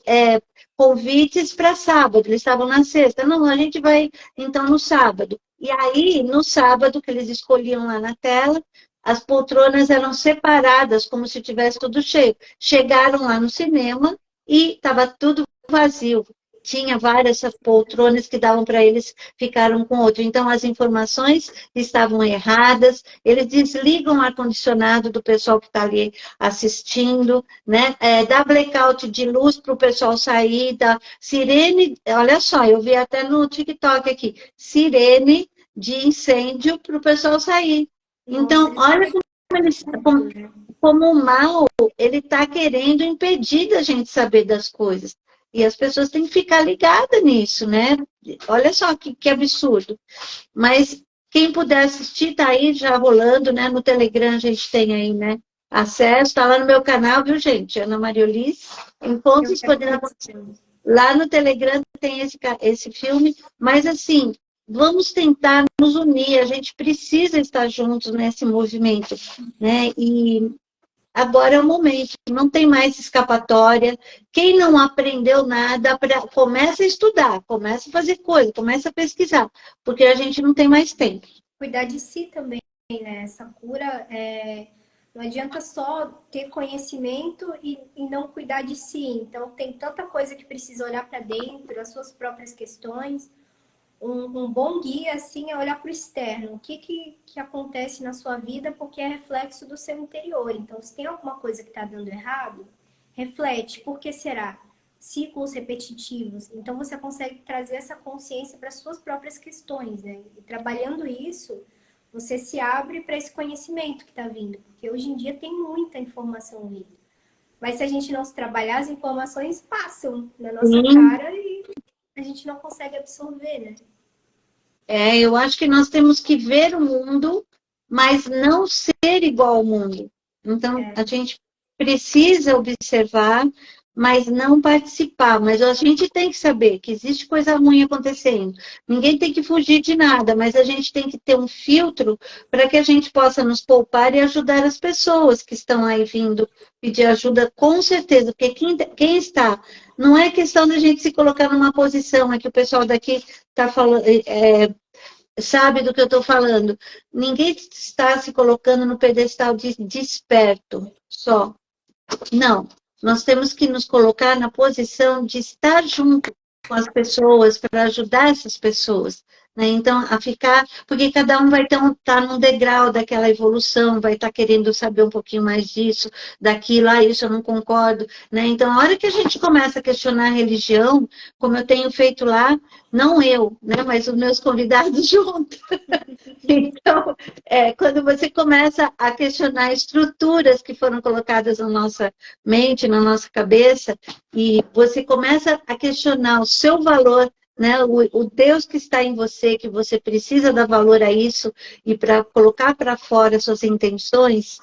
convites para sábado. Eles estavam na sexta. Não, a gente vai então no sábado. E aí, no sábado, que eles escolhiam lá na tela, as poltronas eram separadas, como se tivesse tudo cheio. Chegaram lá no cinema e estava tudo vazio. Tinha várias poltronas que davam para eles, ficaram com outro. Então, as informações estavam erradas, eles desligam o ar-condicionado do pessoal que está ali assistindo, né? Dá blackout de luz para o pessoal sair, dá sirene, olha só, eu vi até no TikTok aqui, sirene de incêndio para o pessoal sair. Nossa, Então, eles olha fazem como, tudo, né? como o mal, ele está querendo impedir da gente saber das coisas. E as pessoas têm que ficar ligadas nisso, né? Olha só que absurdo. Mas quem puder assistir, está aí já rolando, né? No Telegram a gente tem aí, né? Acesso, está lá no meu canal, viu, gente? Ana Maria Ulisses, Eu Encontros quero Poderosos. conhecer. Lá no Telegram tem esse filme, mas assim, vamos tentar nos unir, a gente precisa estar juntos nesse movimento, né? E agora é o momento, não tem mais escapatória. Quem não aprendeu nada, começa a estudar, começa a fazer coisa, começa a pesquisar, porque a gente não tem mais tempo. Cuidar de si também, né? Essa cura Não adianta só ter conhecimento e não cuidar de si. Então, tem tanta coisa que precisa olhar para dentro, as suas próprias questões. Um bom guia, assim, é olhar para o externo. O que acontece na sua vida porque é reflexo do seu interior. Então, se tem alguma coisa que está dando errado, reflete. Por que será? Ciclos repetitivos. Então, você consegue trazer essa consciência para as suas próprias questões, né? E trabalhando isso, você se abre para esse conhecimento que está vindo. Porque hoje em dia tem muita informação vindo. Mas se a gente não se trabalhar, as informações passam na nossa Sim. cara e a gente não consegue absorver, né? Eu acho que nós temos que ver o mundo, mas não ser igual ao mundo. Então, É, a gente precisa observar, mas não participar. Mas a gente tem que saber que existe coisa ruim acontecendo. Ninguém tem que fugir de nada, mas a gente tem que ter um filtro para que a gente possa nos poupar e ajudar as pessoas que estão aí vindo pedir ajuda, com certeza. Porque quem está, não é questão da gente se colocar numa posição, é que o pessoal daqui está falando, sabe do que eu estou falando. Ninguém está se colocando no pedestal de desperto só. Não. Nós temos que nos colocar na posição de estar junto com as pessoas para ajudar essas pessoas. Né? Então, a ficar, porque cada um vai estar num degrau daquela evolução, vai estar querendo saber um pouquinho mais disso, daquilo, isso eu não concordo. Né? Então, a hora que a gente começa a questionar a religião, como eu tenho feito lá, não eu, né? Mas os meus convidados junto. Então, quando você começa a questionar estruturas que foram colocadas na nossa mente, na nossa cabeça, e você começa a questionar o seu valor, né? O Deus que está em você, que você precisa dar valor a isso, e para colocar para fora suas intenções,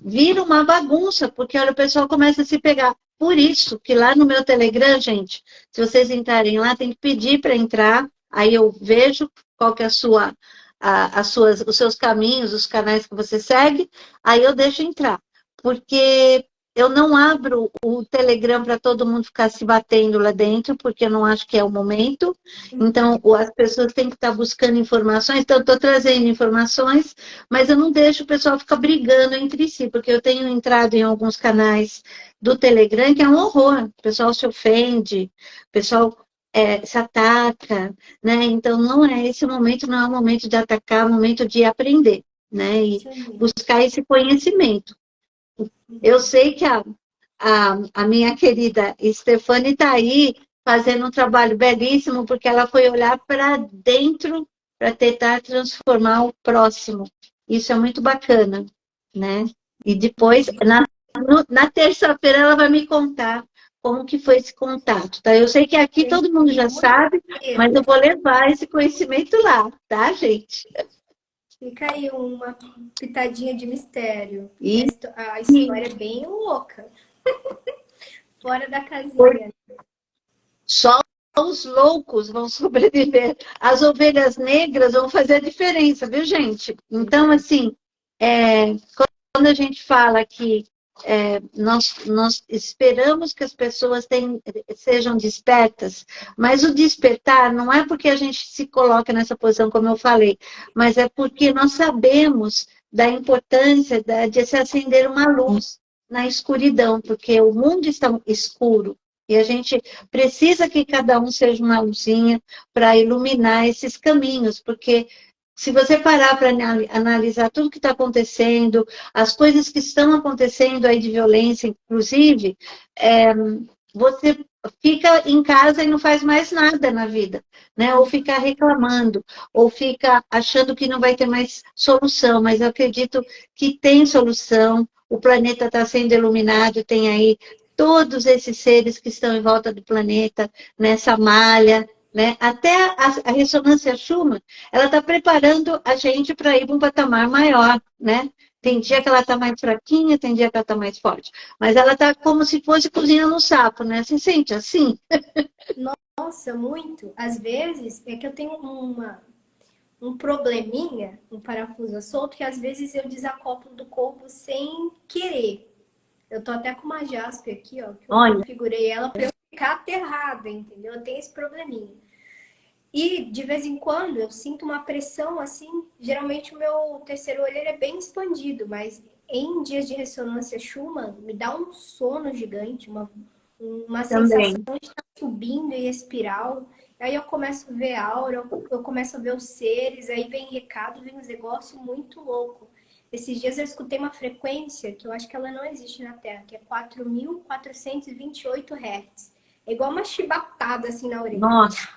vira uma bagunça, porque olha, o pessoal começa a se pegar. Por isso que lá no meu Telegram, gente, se vocês entrarem lá, tem que pedir para entrar, aí eu vejo qual que é os seus caminhos, os canais que você segue, aí eu deixo entrar. Porque eu não abro o Telegram para todo mundo ficar se batendo lá dentro, porque eu não acho que é o momento. Então, as pessoas têm que estar buscando informações. Então, eu estou trazendo informações, mas eu não deixo o pessoal ficar brigando entre si, porque eu tenho entrado em alguns canais do Telegram que é um horror. O pessoal se ofende, o pessoal se ataca, né? Então, não é esse momento, não é o momento de atacar, é o momento de aprender, né? E isso aí. buscar esse conhecimento. Eu sei que a minha querida Stefane está aí fazendo um trabalho belíssimo, porque ela foi olhar para dentro para tentar transformar o próximo. Isso é muito bacana, né? E depois, na terça-feira, ela vai me contar como que foi esse contato, tá? Eu sei que aqui Tem todo mundo já muito sabe, mas eu medo. vou levar esse conhecimento lá, tá, gente? Fica aí uma pitadinha de mistério, porque E a história é bem louca, fora da casinha. só os loucos vão sobreviver. As ovelhas negras vão fazer a diferença, viu, gente? Então, assim, quando a gente fala que nós esperamos que as pessoas sejam despertas, mas o despertar não é porque a gente se coloca nessa posição, como eu falei, mas é porque nós sabemos da importância de se acender uma luz na escuridão, porque o mundo está escuro. E a gente precisa que cada um seja uma luzinha para iluminar esses caminhos, porque se você parar para analisar tudo que está acontecendo, as coisas que estão acontecendo aí de violência, inclusive, você fica em casa e não faz mais nada na vida, né? Ou fica reclamando, ou fica achando que não vai ter mais solução, mas eu acredito que tem solução, o planeta está sendo iluminado, tem aí todos esses seres que estão em volta do planeta, nessa malha, né? Até a ressonância Schumann, ela está preparando a gente para ir para um patamar maior, né? Tem dia que ela está mais fraquinha, tem dia que ela está mais forte. Mas ela está como se fosse cozinhando um sapo, né? Você sente assim? Nossa, muito. Às vezes é que eu tenho um probleminha, um parafuso solto, que às vezes eu desacoplo do corpo sem querer. Eu tô até com uma jaspe aqui, ó, que eu Olha, configurei ela para eu ficar aterrada, entendeu? Eu tenho esse probleminha. E de vez em quando eu sinto uma pressão assim, geralmente o meu terceiro olho ele é bem expandido, mas em dias de ressonância Schumann, me dá um sono gigante, uma sensação Também. de estar subindo em espiral. Aí eu começo a ver aura, eu começo a ver os seres, aí vem recado, vem uns negócios muito louco. Esses dias eu escutei uma frequência que eu acho que ela não existe na Terra, que é 4.428 Hz. É igual uma chibatada assim na orelha. Nossa.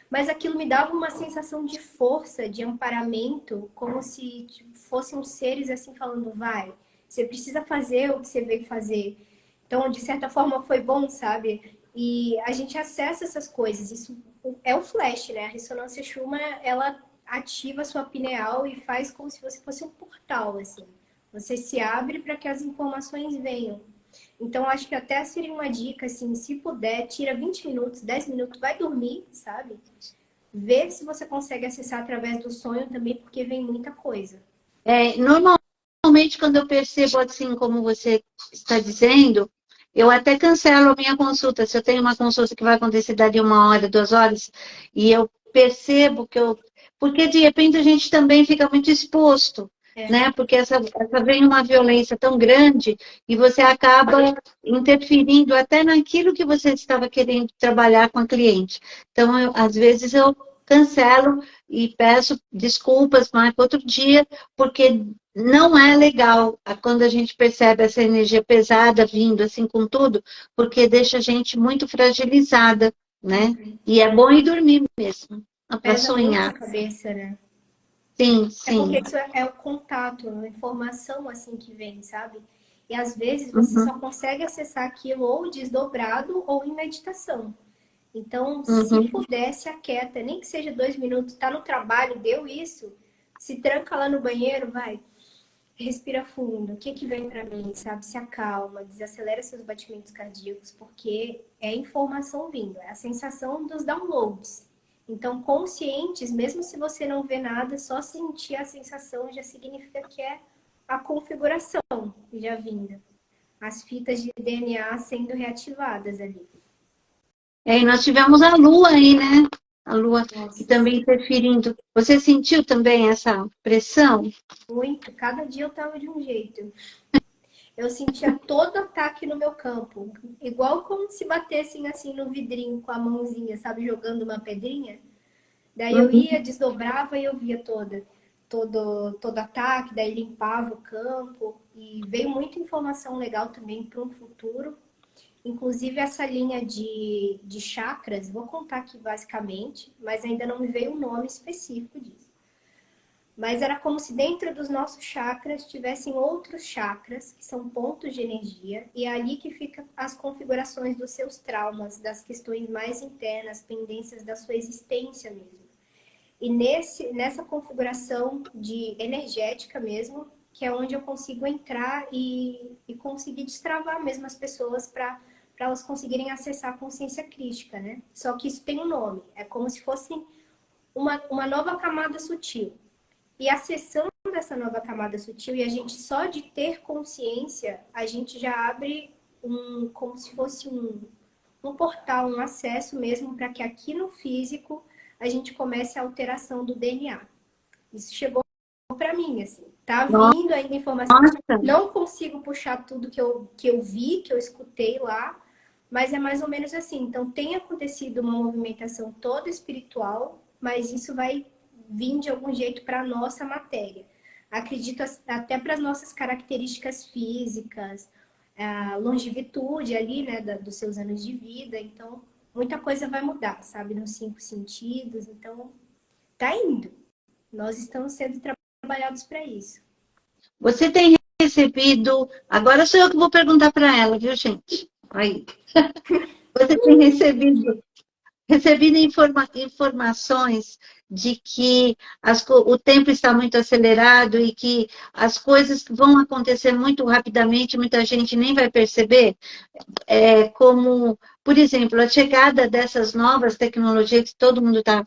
Mas aquilo me dava uma sensação de força, de amparamento, como se tipo, fossem os seres assim falando, vai, você precisa fazer o que você veio fazer. Então, de certa forma, foi bom, sabe? E a gente acessa essas coisas. Isso é o flash, né? A ressonância Schumann, ela ativa a sua pineal e faz como se você fosse um portal, assim. Você se abre para que as informações venham. Então, acho que até seria uma dica, assim, se puder, tira 20 minutos, 10 minutos, vai dormir, sabe? Vê se você consegue acessar através do sonho também, porque vem muita coisa. Normalmente, quando eu percebo assim, como você está dizendo, eu até cancelo a minha consulta. Se eu tenho uma consulta que vai acontecer dali 1 hora, 2 horas, e eu percebo que eu... Porque, de repente, a gente também fica muito exposto, né? Porque essa vem uma violência tão grande e você acaba interferindo até naquilo que você estava querendo trabalhar com a cliente. Então, às vezes, eu cancelo e peço desculpas, marco outro dia, porque não é legal quando a gente percebe essa energia pesada vindo assim com tudo, porque deixa a gente muito fragilizada, né? E é bom ir dormir mesmo, para Pesa muito a sonhar. cabeça, né? Sim, É porque sim. isso é o contato, a informação assim que vem, sabe? E às vezes você Uhum, só consegue acessar aquilo ou desdobrado ou em meditação. Então, se uhum. pudesse, aquieta, nem que seja 2 minutos, tá no trabalho, deu isso, se tranca lá no banheiro, vai, respira fundo. O que que vem para mim, sabe? Se acalma, desacelera seus batimentos cardíacos, porque é informação vindo, é a sensação dos downloads. Então, conscientes, mesmo se você não vê nada, só sentir a sensação já significa que é a configuração já vinda. As fitas de DNA sendo reativadas ali. E nós tivemos a Lua aí, né? A Lua que Nossa, também interferindo. Você sentiu também essa pressão? muito. Cada dia eu tava de um jeito. Eu sentia todo ataque no meu campo. Igual como se batessem assim no vidrinho com a mãozinha, sabe? Jogando uma pedrinha. Daí eu Uhum. ia, desdobrava e eu via todo ataque, daí limpava o campo. E veio muita informação legal também para um futuro. Inclusive essa linha de chakras, vou contar aqui basicamente, mas ainda não me veio um nome específico disso. Mas era como se dentro dos nossos chakras tivessem outros chakras, que são pontos de energia, e é ali que ficam as configurações dos seus traumas, das questões mais internas, pendências da sua existência mesmo. E nessa configuração de energética mesmo, que é onde eu consigo entrar e conseguir destravar mesmo as pessoas para elas conseguirem acessar a consciência crística, né? Só que isso tem um nome, é como se fosse uma nova camada sutil. E acessando essa nova camada sutil, e a gente só de ter consciência, a gente já abre como se fosse um portal, um acesso mesmo para que aqui no físico a gente comece a alteração do DNA. Isso chegou para mim, assim. Tá vindo ainda informação. Nossa, Não consigo puxar tudo que eu vi, que eu escutei lá, mas é mais ou menos assim. Então tem acontecido uma movimentação toda espiritual, mas isso vai vir de algum jeito para a nossa matéria. Acredito até para as nossas características físicas, a longevitude ali, né, dos seus anos de vida. Então, muita coisa vai mudar, sabe, nos 5 sentidos. Então, tá indo. Nós estamos sendo trabalhados para isso. você tem recebido. Agora sou eu que vou perguntar para ela, viu, gente? Aí. Você tem recebido informações de que o tempo está muito acelerado e que as coisas vão acontecer muito rapidamente, muita gente nem vai perceber, como, por exemplo, a chegada dessas novas tecnologias que todo mundo está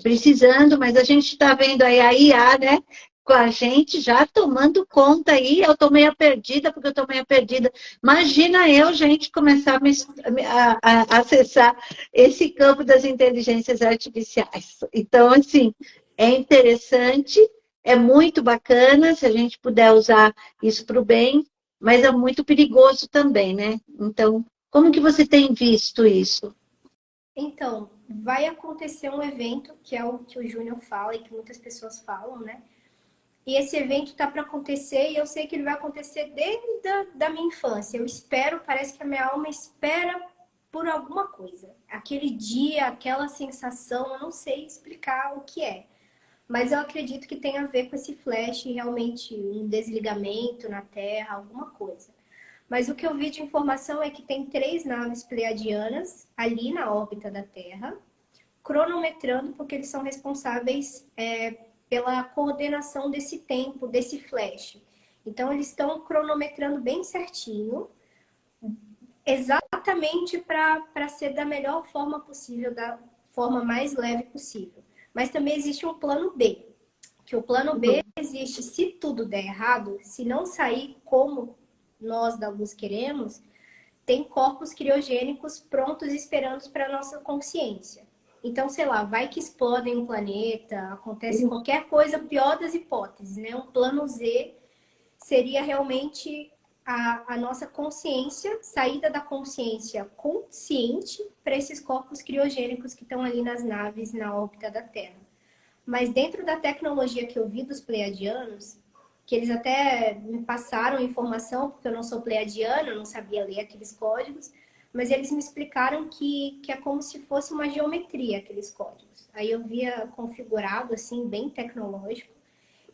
precisando, mas a gente está vendo aí a IA, né? Com a gente já tomando conta aí, eu tô meio perdida, porque eu tô meio perdida. Imagina eu, gente, começar a acessar esse campo das inteligências artificiais. Então, assim, é interessante, é muito bacana se a gente puder usar isso para o bem, mas é muito perigoso também, né? Então, como que você tem visto isso? Então, vai acontecer um evento, que é o que o Júnior fala e que muitas pessoas falam, né? E esse evento tá para acontecer e eu sei que ele vai acontecer desde da minha infância. Eu espero, parece que a minha alma espera por alguma coisa. Aquele dia, aquela sensação, eu não sei explicar o que é. Mas eu acredito que tem a ver com esse flash, realmente um desligamento na Terra, alguma coisa. Mas o que eu vi de informação é que tem 3 naves pleiadianas ali na órbita da Terra, cronometrando, porque eles são responsáveis pela coordenação desse tempo, desse flash. Então, eles estão cronometrando bem certinho, exatamente para ser da melhor forma possível, da forma mais leve possível. Mas também existe um plano B, que o plano B existe se tudo der errado, se não sair como nós da luz queremos, tem corpos criogênicos prontos esperando para a nossa consciência. Então, sei lá, vai que explodem um planeta, acontece qualquer coisa, pior das hipóteses, né? Um plano Z seria realmente a nossa consciência, saída da consciência consciente para esses corpos criogênicos que estão ali nas naves na órbita da Terra. Mas dentro da tecnologia que eu vi dos pleiadianos, que eles até me passaram informação, porque eu não sou pleiadiana, eu não sabia ler aqueles códigos, mas eles me explicaram que é como se fosse uma geometria, aqueles códigos. Aí eu via configurado, assim, bem tecnológico,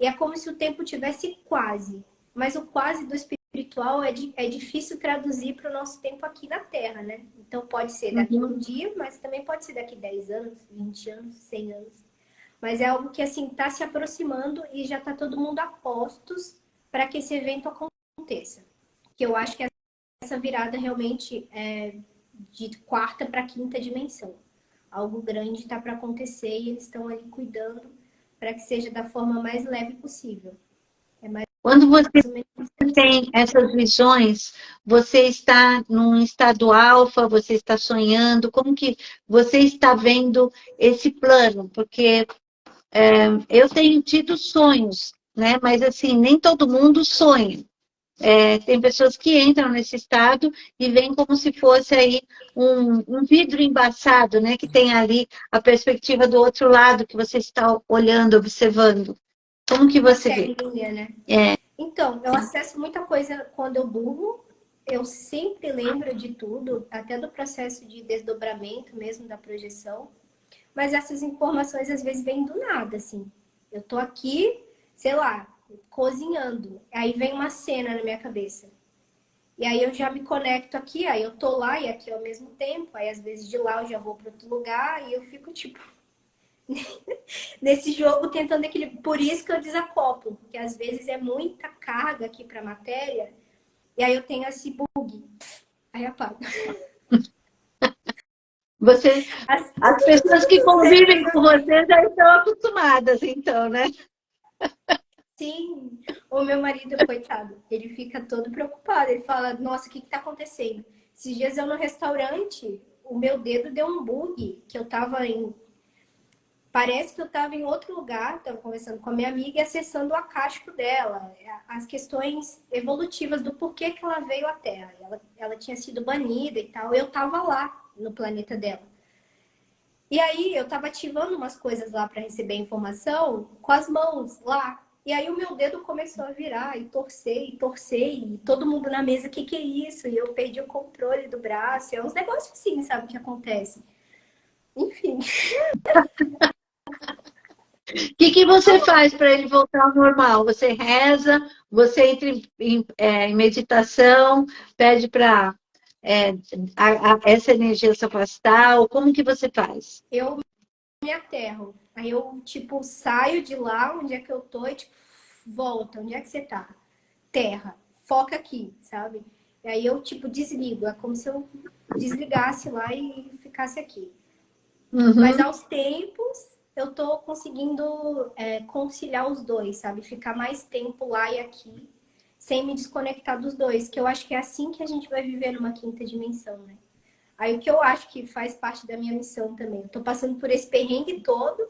e é como se o tempo tivesse quase, mas o quase do espiritual é difícil traduzir para o nosso tempo aqui na Terra, né? Então pode ser daqui a um dia, mas também pode ser daqui 10 anos, 20 anos, 100 anos. Mas é algo que, assim, está se aproximando e já está todo mundo a postos para que esse evento aconteça. Que eu acho que essa virada realmente é de quarta para quinta dimensão. Algo grande está para acontecer e eles estão ali cuidando para que seja da forma mais leve possível. É mais Quando você ou menos tem assim. essas visões, você está num estado alfa, você está sonhando, como que você está vendo esse plano? Porque eu tenho tido sonhos, né? Mas assim, nem todo mundo sonha. Tem pessoas que entram nesse estado e veem como se fosse aí um vidro embaçado, né? Que tem ali a perspectiva do outro lado que você está olhando, observando. Como que Uma você vê? telinha, né? É, Então, eu acesso muita coisa quando eu durmo. Eu sempre lembro de tudo, até do processo de desdobramento mesmo da projeção. Mas essas informações às vezes vêm do nada, assim. Eu tô aqui, sei lá, cozinhando. Aí vem uma cena na minha cabeça. E aí eu já me conecto aqui, aí eu tô lá e aqui ao mesmo tempo. Aí às vezes de lá eu já vou para outro lugar e eu fico tipo nesse jogo tentando equilibrar. Por isso que eu desacoplo, porque às vezes é muita carga aqui para matéria e aí eu tenho esse bug. Aí apago. você, As... as pessoas que convivem com você já estão acostumadas, então, né? Sim, o meu marido, coitado, ele fica todo preocupado. Ele fala, nossa, o que que tá acontecendo? Esses dias eu no restaurante, o meu dedo deu um bug, que eu tava em... Parece que eu tava em outro lugar, tava conversando com a minha amiga e acessando o acástico dela. As questões evolutivas do porquê que ela veio à Terra. Ela tinha sido banida e tal, eu tava lá no planeta dela. E aí eu tava ativando umas coisas lá para receber informação com as mãos lá. E aí o meu dedo começou a virar e torcer, e todo mundo na mesa, que é isso? E eu perdi o controle do braço. É uns negócios assim, sabe, que acontece. Enfim. O que você faz para ele voltar ao normal? Você reza, você entra em meditação, pede para essa energia se afastar, ou como que você faz? Eu me aterro. Aí eu, tipo, saio de lá, onde é que eu tô, e tipo, volta, onde é que você tá? Terra, foca aqui, sabe? E aí eu, tipo, desligo. É como se eu desligasse lá e ficasse aqui. Mas Uhum. aos tempos eu tô conseguindo conciliar os dois, sabe? Ficar mais tempo lá e aqui, sem me desconectar dos dois, que eu acho que é assim que a gente vai viver numa quinta dimensão, né? Aí o que eu acho que faz parte da minha missão também. Eu tô passando por esse perrengue todo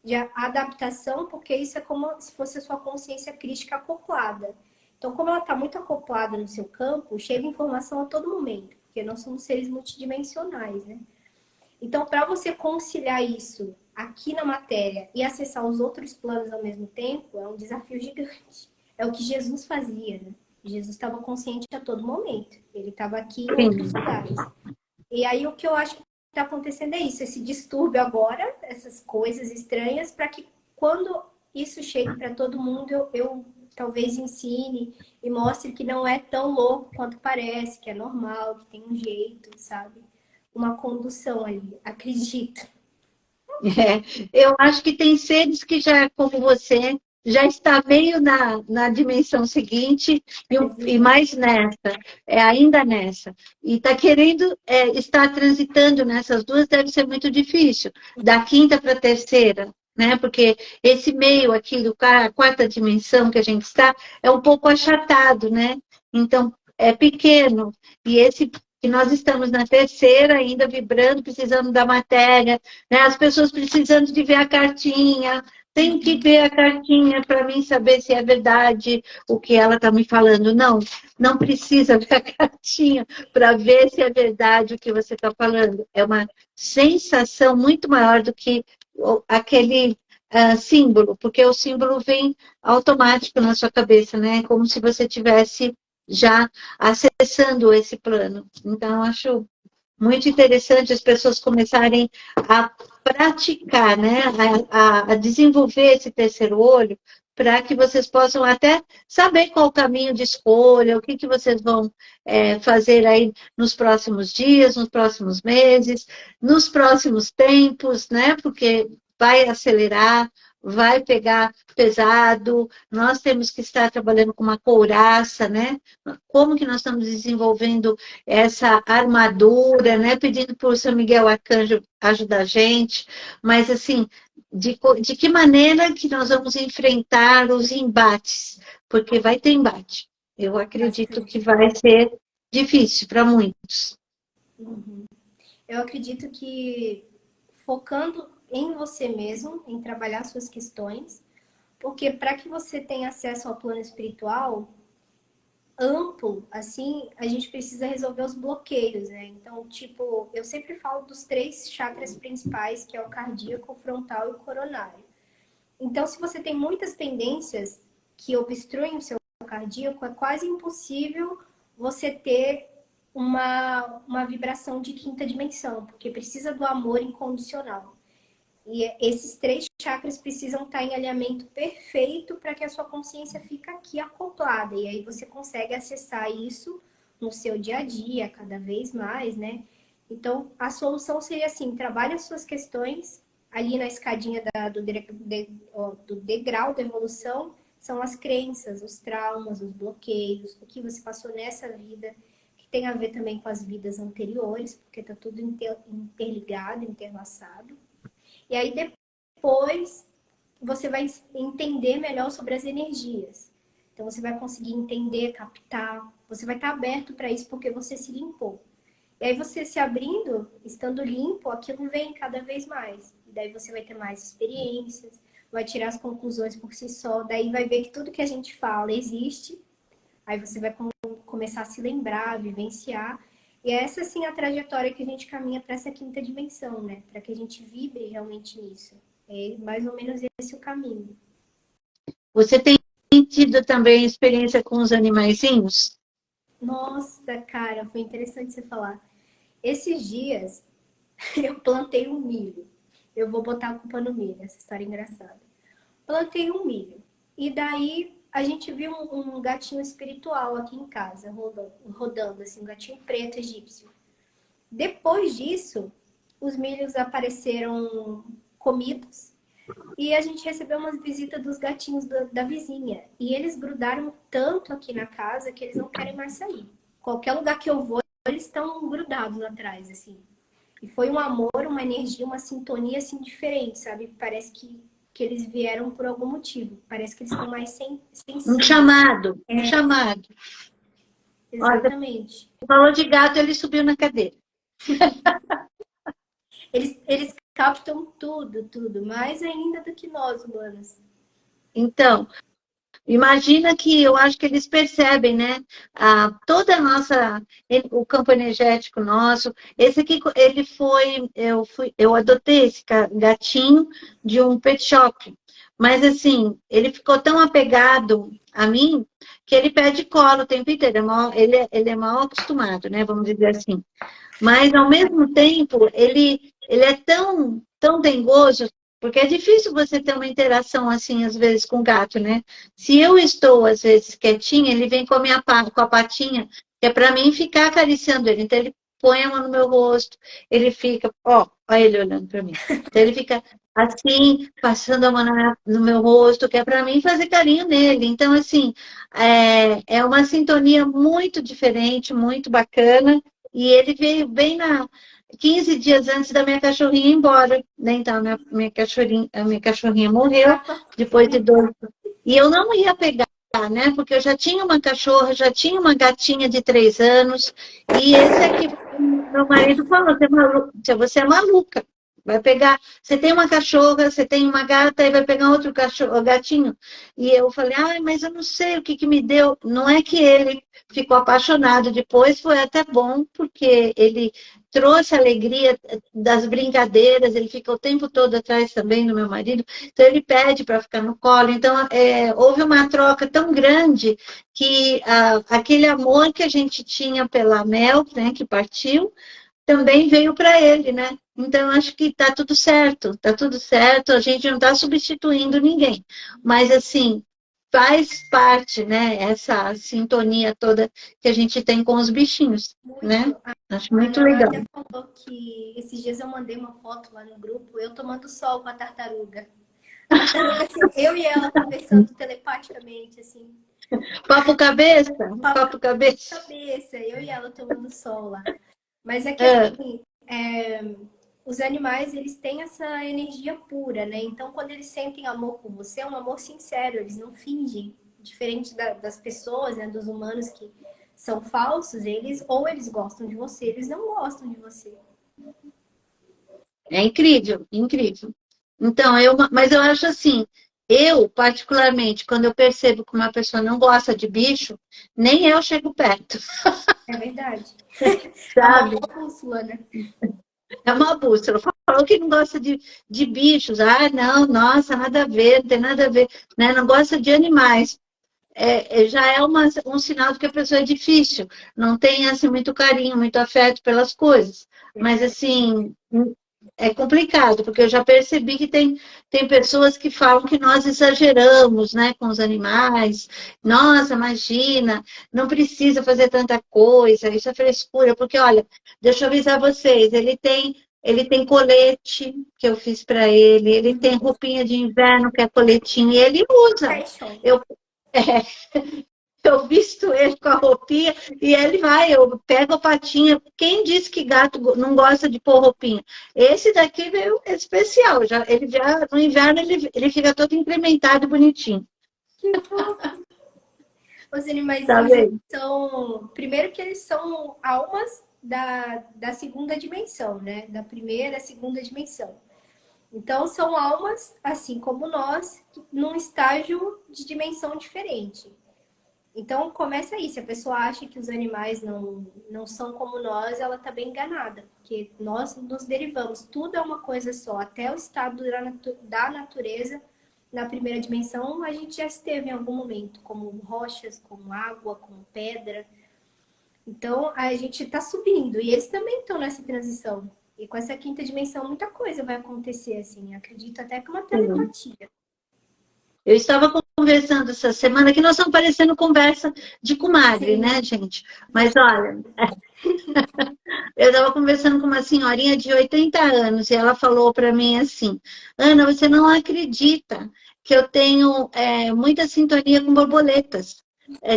de adaptação, porque isso é como se fosse a sua consciência crística acoplada. Então, como ela está muito acoplada no seu campo, chega informação a todo momento, porque nós somos seres multidimensionais, né? Então, para você conciliar isso aqui na matéria e acessar os outros planos ao mesmo tempo, é um desafio gigante. É o que Jesus fazia, né? Jesus estava consciente a todo momento. Ele estava aqui em outros lugares. E aí, o que eu acho que está acontecendo é isso, esse distúrbio agora, essas coisas estranhas, para que quando isso chegue para todo mundo, eu talvez ensine e mostre que não é tão louco quanto parece, que é normal, que tem um jeito, sabe? Uma condução ali, acredito. Eu acho que tem seres que já, como você, já está meio na dimensão seguinte e mais nessa, ainda nessa. E está querendo estar transitando nessas duas, deve ser muito difícil. Da quinta para a terceira, né? Porque esse meio aqui, a quarta dimensão que a gente está, é um pouco achatado, né? Então, é pequeno. E esse que nós estamos na terceira, ainda vibrando, precisando da matéria, né? As pessoas precisando de ver a cartinha, tem que ver a cartinha para mim saber se é verdade o que ela está me falando. Não, não precisa ver a cartinha para ver se é verdade o que você está falando. É uma sensação muito maior do que aquele símbolo, porque o símbolo vem automático na sua cabeça, né? Como se você tivesse já acessando esse plano. Então, eu acho muito interessante as pessoas começarem a praticar, né? A desenvolver esse terceiro olho, para que vocês possam até saber qual o caminho de escolha, o que, que vocês vão fazer aí nos próximos dias, nos próximos meses, nos próximos tempos, né? Porque vai acelerar, vai pegar pesado, nós temos que estar trabalhando com uma couraça, né? Como que nós estamos desenvolvendo essa armadura, né? Pedindo para o São Miguel Arcanjo ajudar a gente, mas assim, de que maneira que nós vamos enfrentar os embates? Porque vai ter embate. Eu acredito que vai ser difícil para muitos. Uhum. Eu acredito que focando em você mesmo, em trabalhar suas questões, porque para que você tenha acesso ao plano espiritual amplo, assim, a gente precisa resolver os bloqueios, né? Então, tipo, eu sempre falo dos 3 chakras principais, que é o cardíaco, o frontal e o coronário. Então, se você tem muitas pendências que obstruem o seu cardíaco, é quase impossível você ter uma vibração de quinta dimensão, porque precisa do amor incondicional. E esses 3 chakras precisam estar em alinhamento perfeito para que a sua consciência fique aqui acoplada. E aí você consegue acessar isso no seu dia a dia, cada vez mais, né? Então, a solução seria assim, trabalhe as suas questões ali na escadinha do degrau da evolução, são as crenças, os traumas, os bloqueios, o que você passou nessa vida, que tem a ver também com as vidas anteriores, porque está tudo interligado, interlaçado. E aí depois você vai entender melhor sobre as energias. Então você vai conseguir entender, captar, você vai estar aberto para isso porque você se limpou. E aí você se abrindo, estando limpo, aquilo vem cada vez mais. E daí você vai ter mais experiências, vai tirar as conclusões por si só, daí vai ver que tudo que a gente fala existe. Aí você vai começar a se lembrar, a vivenciar. E é essa, sim, a trajetória que a gente caminha para essa quinta dimensão, né? Para que a gente vibre realmente nisso. É mais ou menos esse o caminho. Você tem tido também experiência com os animaizinhos? Nossa, cara, foi interessante você falar. Esses dias, eu plantei um milho. Eu vou botar a culpa no milho, essa história é engraçada. Plantei um milho. E daí, a gente viu um gatinho espiritual aqui em casa, rodando assim, um gatinho preto egípcio. Depois disso, os milhos apareceram comidos e a gente recebeu uma visita dos gatinhos da vizinha. E eles grudaram tanto aqui na casa que eles não querem mais sair. Qualquer lugar que eu vou, eles estão grudados atrás, assim. E foi um amor, uma energia, uma sintonia, assim, diferente, sabe? Parece que eles vieram por algum motivo. Parece que eles estão mais sensíveis. Um chamado, um chamado. Exatamente. Olha, falou de gato, ele subiu na cadeira. Eles captam tudo, mais ainda do que nós humanos. Então, imagina que eu acho que eles percebem, né? Toda a nossa, o campo energético nosso. Esse aqui, ele foi, eu adotei esse gatinho de um pet shop. Mas assim, ele ficou tão apegado a mim que ele pede colo o tempo inteiro. Ele é mal acostumado, né? Vamos dizer assim. Mas, ao mesmo tempo, ele é tão dengoso, porque é difícil você ter uma interação assim, às vezes, com o gato, né? Se eu estou, às vezes, quietinha, ele vem com com a patinha, que é para mim ficar acariciando ele. Então, ele põe a mão no meu rosto, ele fica, ó ele olhando para mim. Então, ele fica assim, passando a mão no meu rosto, que é para mim fazer carinho nele. Então, assim, é uma sintonia muito diferente, muito bacana. E ele veio bem 15 dias antes da minha cachorrinha ir embora. Né? Então, a minha cachorrinha morreu depois de 2. E eu não ia pegar, né? Porque eu já tinha uma cachorra, já tinha uma gatinha de 3 anos. E esse aqui, meu marido falou, você é maluca. Vai pegar, você tem uma cachorra, você tem uma gata e vai pegar outro gatinho. E eu falei, mas eu não sei o que me deu. Não é que ele ficou apaixonado depois, foi até bom, porque ele trouxe a alegria das brincadeiras, ele fica o tempo todo atrás também do meu marido, então ele pede para ficar no colo. Então, houve uma troca tão grande que aquele amor que a gente tinha pela Mel, né, que partiu, também veio para ele, né? Então, acho que tá tudo certo, a gente não está substituindo ninguém. Mas, assim, faz parte, né, essa sintonia toda que a gente tem com os bichinhos, Muito. Né? Acho muito Ana legal. até falou que esses dias eu mandei uma foto lá no grupo, eu tomando sol com a tartaruga. Assim, eu e ela conversando telepaticamente, assim. Papo cabeça? Papo cabeça. Eu e ela tomando sol lá. Mas é que assim, os animais, eles têm essa energia pura, né? Então, quando eles sentem amor por você, é um amor sincero, eles não fingem. Diferente das pessoas, né? Dos humanos que são falsos, ou eles gostam de você, eles não gostam de você. É incrível, incrível. Então, mas eu acho assim, eu, particularmente, quando eu percebo que uma pessoa não gosta de bicho, nem eu chego perto. É verdade. Sabe? É uma bússola, né? É uma bússola. Falou que não gosta de bichos. Não, nossa, nada a ver, não tem nada a ver. Né? Não gosta de animais. Já é um sinal de que a pessoa é difícil. Não tem assim, muito carinho, muito afeto pelas coisas. Mas, assim, é complicado, porque eu já percebi que tem pessoas que falam que nós exageramos, né, com os animais. Nossa, imagina, não precisa fazer tanta coisa, isso é frescura, porque, olha, deixa eu avisar vocês, ele tem colete que eu fiz para ele tem roupinha de inverno que é coletinho, e ele usa. Eu, eu visto ele com a roupinha e ele vai, eu pego a patinha. Quem disse que gato não gosta de pôr roupinha? Esse daqui veio especial. Ele já no inverno ele fica todo incrementado e bonitinho. Que fofo. Os animais são. Primeiro que eles são almas da segunda dimensão, né? Da primeira, segunda dimensão. Então, são almas, assim como nós, num estágio de dimensão diferente. Então, começa aí. Se a pessoa acha que os animais não são como nós, ela está bem enganada. Porque nós nos derivamos. Tudo é uma coisa só. Até o estado da natureza, na primeira dimensão, a gente já esteve em algum momento. Como rochas, como água, como pedra. Então, a gente está subindo. E eles também estão nessa transição. E com essa quinta dimensão, muita coisa vai acontecer, assim. Acredito até que uma telepatia. Eu estava conversando essa semana, que nós estamos parecendo conversa de comadre, né, gente? Mas olha, eu estava conversando com uma senhorinha de 80 anos e ela falou para mim assim, Ana, você não acredita que eu tenho muita sintonia com borboletas.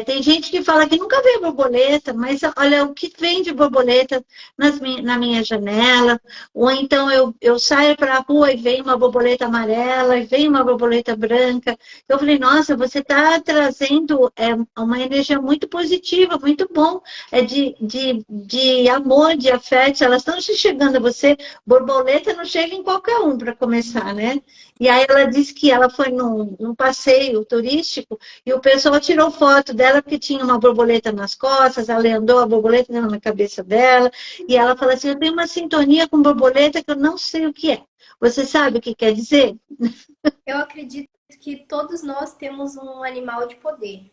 Tem gente que fala que nunca vê borboleta, mas olha o que vem de borboleta na minha janela, ou então eu saio para a rua e vem uma borboleta amarela, e vem uma borboleta branca. Eu falei, nossa, você está trazendo uma energia muito positiva, muito bom, de amor, de afeto, elas estão chegando a você. Borboleta não chega em qualquer um para começar, né? E aí ela disse que ela foi num passeio turístico e o pessoal tirou foto dela porque tinha uma borboleta nas costas, ela andou a borboleta na cabeça dela, e ela falou assim, eu tenho uma sintonia com borboleta que eu não sei o que é. Você sabe o que quer dizer? Eu acredito que todos nós temos um animal de poder,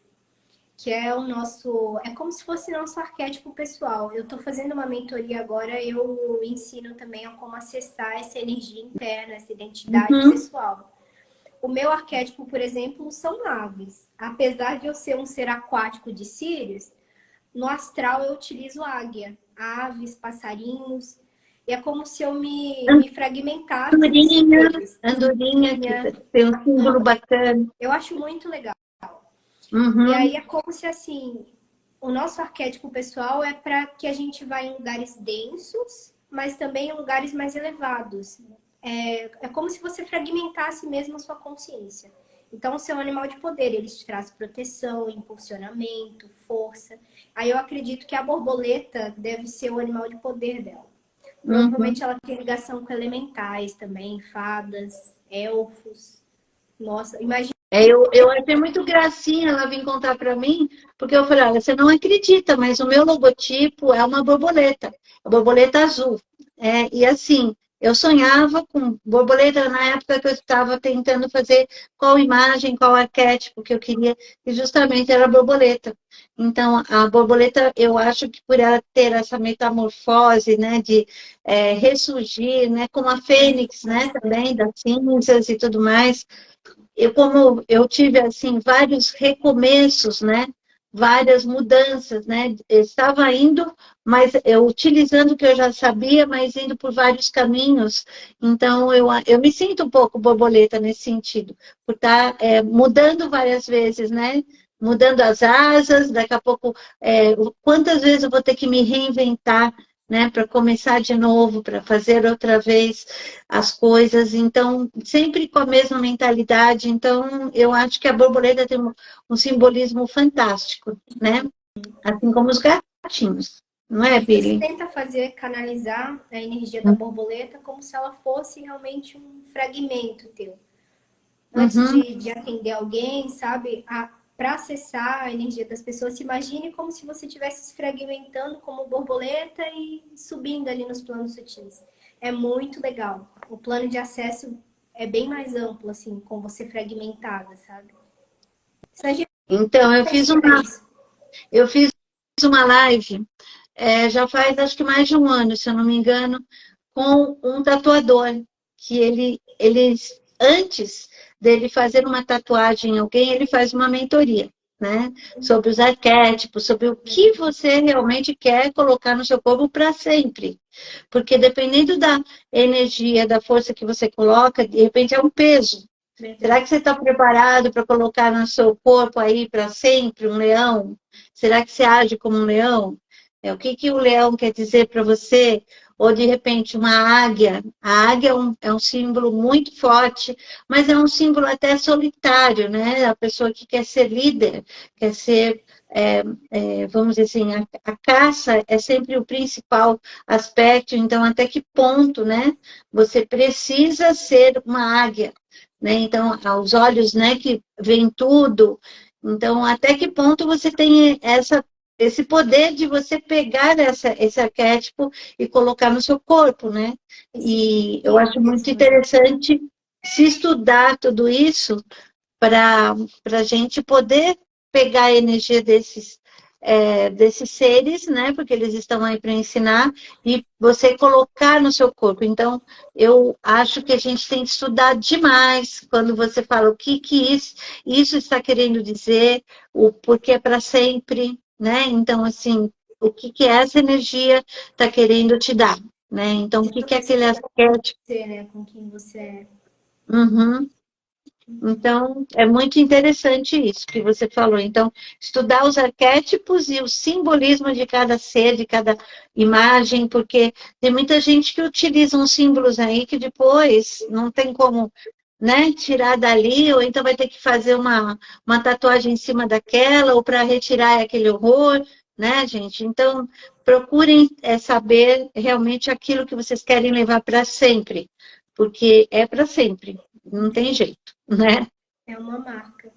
que é o nosso... É como se fosse nosso arquétipo pessoal. Eu estou fazendo uma mentoria agora, eu ensino também a como acessar essa energia interna, essa identidade pessoal. O meu arquétipo, por exemplo, são aves. Apesar de eu ser um ser aquático de Sírios, no astral eu utilizo águia, aves, passarinhos. E é como se eu me fragmentasse Andorinha, neles. andorinha, que tem um símbolo bacana. Eu acho muito legal. Uhum. E aí é como se, assim, o nosso arquétipo pessoal é para que a gente vá em lugares densos, mas também em lugares mais elevados. É como se você fragmentasse mesmo a sua consciência. Então, o seu animal de poder, ele te traz proteção, impulsionamento, força. Aí eu acredito que a borboleta deve ser o animal de poder dela. Provavelmente ela tem ligação com elementais também, fadas, elfos. Nossa, imagina. Eu achei muito gracinha ela vir contar para mim, porque eu falei, olha, você não acredita, mas o meu logotipo é uma borboleta, a borboleta azul. E assim, eu sonhava com borboleta na época que eu estava tentando fazer qual imagem, qual arquétipo que eu queria, e justamente era a borboleta. Então, a borboleta, eu acho que por ela ter essa metamorfose, né, de ressurgir, né, como a fênix, né, também, das cinzas e tudo mais, como eu tive assim vários recomeços, né? Várias mudanças, né? Eu estava indo, mas eu utilizando o que eu já sabia, mas indo por vários caminhos. Então eu me sinto um pouco borboleta nesse sentido, por estar mudando várias vezes, né? Mudando as asas, daqui a pouco, quantas vezes eu vou ter que me reinventar, né, para começar de novo, para fazer outra vez as coisas, então, sempre com a mesma mentalidade. Então, eu acho que a borboleta tem um simbolismo fantástico, né? Assim como os gatinhos, não é, Você Billy? tenta canalizar a energia da borboleta como se ela fosse realmente um fragmento teu. Antes Uhum. de atender alguém, sabe? Para acessar a energia das pessoas, se imagine como se você estivesse se fragmentando como borboleta e subindo ali nos planos sutis. É muito legal. O plano de acesso é bem mais amplo, assim, com você fragmentada, sabe? Então, eu fiz uma live, já faz acho que mais de um ano, se eu não me engano, com um tatuador, que ele antes dele fazer uma tatuagem em alguém, ele faz uma mentoria, né? Sobre os arquétipos, sobre o que você realmente quer colocar no seu corpo para sempre. Porque dependendo da energia, da força que você coloca, de repente é um peso. Será que você está preparado para colocar no seu corpo aí para sempre um leão? Será que você age como um leão? O que o leão quer dizer para você? Ou, de repente, uma águia. A águia é um símbolo muito forte, mas é um símbolo até solitário, né? A pessoa que quer ser líder, quer ser, vamos dizer assim, a caça é sempre o principal aspecto. Então, até que ponto, né? Você precisa ser uma águia, né? Então, aos olhos, né, que vem tudo. Então, até que ponto você tem esse poder de você pegar esse arquétipo e colocar no seu corpo, né? E eu acho muito interessante se estudar tudo isso para a gente poder pegar a energia desses seres, né? Porque eles estão aí para ensinar e você colocar no seu corpo. Então, eu acho que a gente tem que estudar demais quando você fala o que isso está querendo dizer, o porquê é para sempre, né? Então, assim, o que essa energia está querendo te dar, né? Então, o que é aquele arquétipo? Ser, né, com quem você é. Uhum. Então, é muito interessante isso que você falou. Então, estudar os arquétipos e o simbolismo de cada ser, de cada imagem, porque tem muita gente que utiliza uns símbolos aí que depois não tem como, né, tirar dali, ou então vai ter que fazer uma tatuagem em cima daquela, ou para retirar aquele horror, né, gente? Então, procurem saber realmente aquilo que vocês querem levar para sempre, porque é para sempre, não tem jeito, né? É uma marca.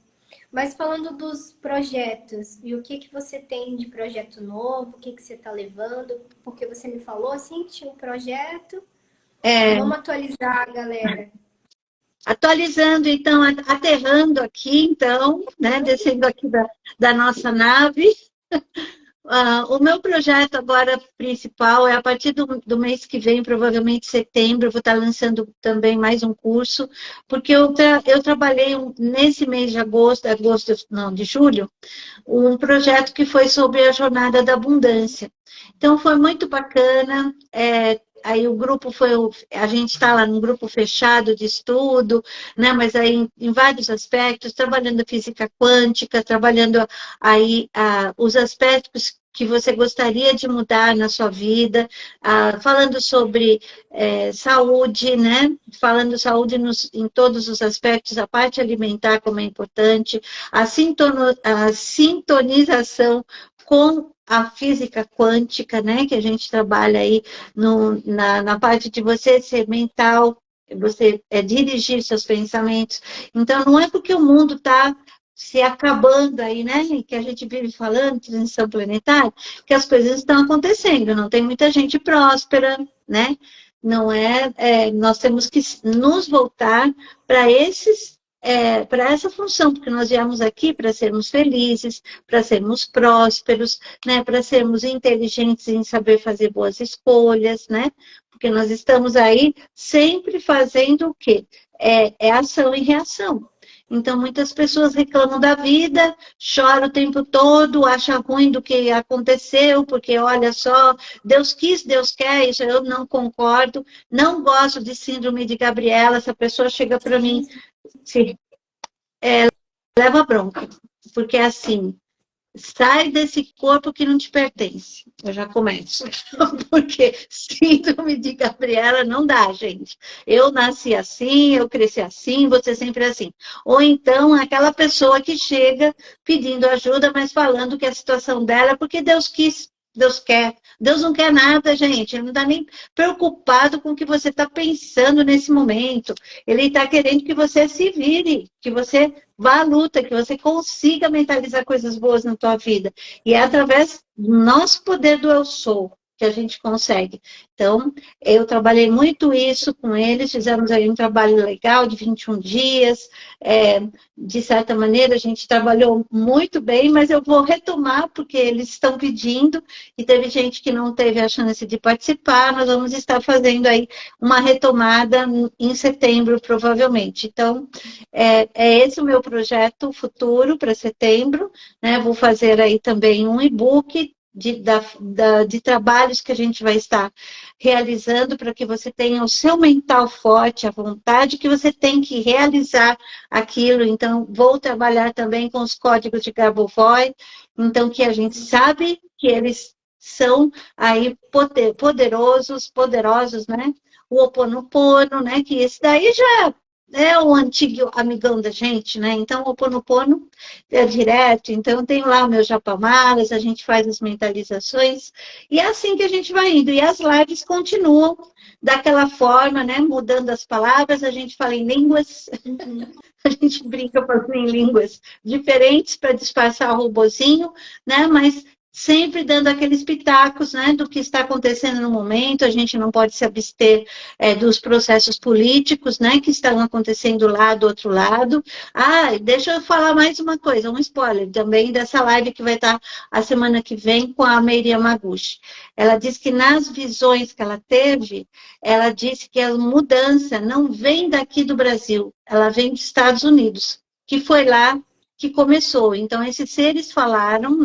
Mas falando dos projetos, e o que que você tem de projeto novo, o que que você está levando? Porque você me falou assim que tinha um projeto. É, Vamos atualizar a galera. atualizando, então, aterrando aqui, então, né, descendo aqui da nossa nave. O meu projeto agora principal é a partir do mês que vem, provavelmente setembro, eu vou estar lançando também mais um curso, porque eu trabalhei nesse mês de agosto, não, de julho, um projeto que foi sobre a jornada da abundância. Então, foi muito bacana. Aí o grupo a gente está lá num grupo fechado de estudo, né? Mas aí em vários aspectos, trabalhando a física quântica, trabalhando aí os aspectos que você gostaria de mudar na sua vida, falando sobre saúde, né? Falando saúde em todos os aspectos, a parte alimentar como é importante, a sintonização com a física quântica, né, que a gente trabalha aí na parte de você ser mental, você dirigir seus pensamentos. Então, não é porque o mundo está se acabando aí, né, que a gente vive falando, transição planetária, que as coisas estão acontecendo, não tem muita gente próspera, né, não nós temos que nos voltar para para essa função, porque nós viemos aqui para sermos felizes, para sermos prósperos, né, para sermos inteligentes em saber fazer boas escolhas, né, porque nós estamos aí sempre fazendo o quê? É ação e reação. Então, muitas pessoas reclamam da vida, choram o tempo todo, acham ruim do que aconteceu, porque olha só, Deus quis, Deus quer, isso eu não concordo, não gosto de síndrome de Gabriela, essa pessoa chega para mim, se leva bronca, porque é assim, sai desse corpo que não te pertence. Eu já começo. Porque síndrome de Gabriela não dá, gente. Eu nasci assim, eu cresci assim, você sempre assim. Ou então, aquela pessoa que chega pedindo ajuda, mas falando que a situação dela é porque Deus quis, Deus quer. Deus não quer nada, gente. Ele não está nem preocupado com o que você está pensando nesse momento. Ele está querendo que você se vire, que você vá à luta, que você consiga mentalizar coisas boas na tua vida. E é através do nosso poder do eu sou que a gente consegue. Então, eu trabalhei muito isso com eles, fizemos aí um trabalho legal de 21 dias, de certa maneira a gente trabalhou muito bem, mas eu vou retomar, porque eles estão pedindo, e teve gente que não teve a chance de participar, nós vamos estar fazendo aí uma retomada em setembro, provavelmente. Então, é esse o meu projeto futuro para setembro, né? Vou fazer aí também um e-book de trabalhos que a gente vai estar realizando para que você tenha o seu mental forte, a vontade que você tem que realizar aquilo. Então, vou trabalhar também com os códigos de Grabovoi, então que a gente sabe que eles são aí poderosos, né? O Ho Oponopono, né? Que esse daí já é o antigo amigão da gente, né? Então, o Ho Oponopono é direto. Então, eu tenho lá o meu japamalas, a gente faz as mentalizações, e é assim que a gente vai indo. E as lives continuam daquela forma, né? Mudando as palavras, a gente fala em línguas, a gente brinca falando em línguas diferentes para disfarçar o robozinho, né? Mas sempre dando aqueles pitacos, né, do que está acontecendo no momento. A gente não pode se abster dos processos políticos, né, que estão acontecendo lá do outro lado. Deixa eu falar mais uma coisa, um spoiler também dessa live que vai estar a semana que vem com a Meiri Yamaguchi. Ela disse que nas visões que ela teve, ela disse que a mudança não vem daqui do Brasil, ela vem dos Estados Unidos, que foi lá que começou. Então, esses seres falaram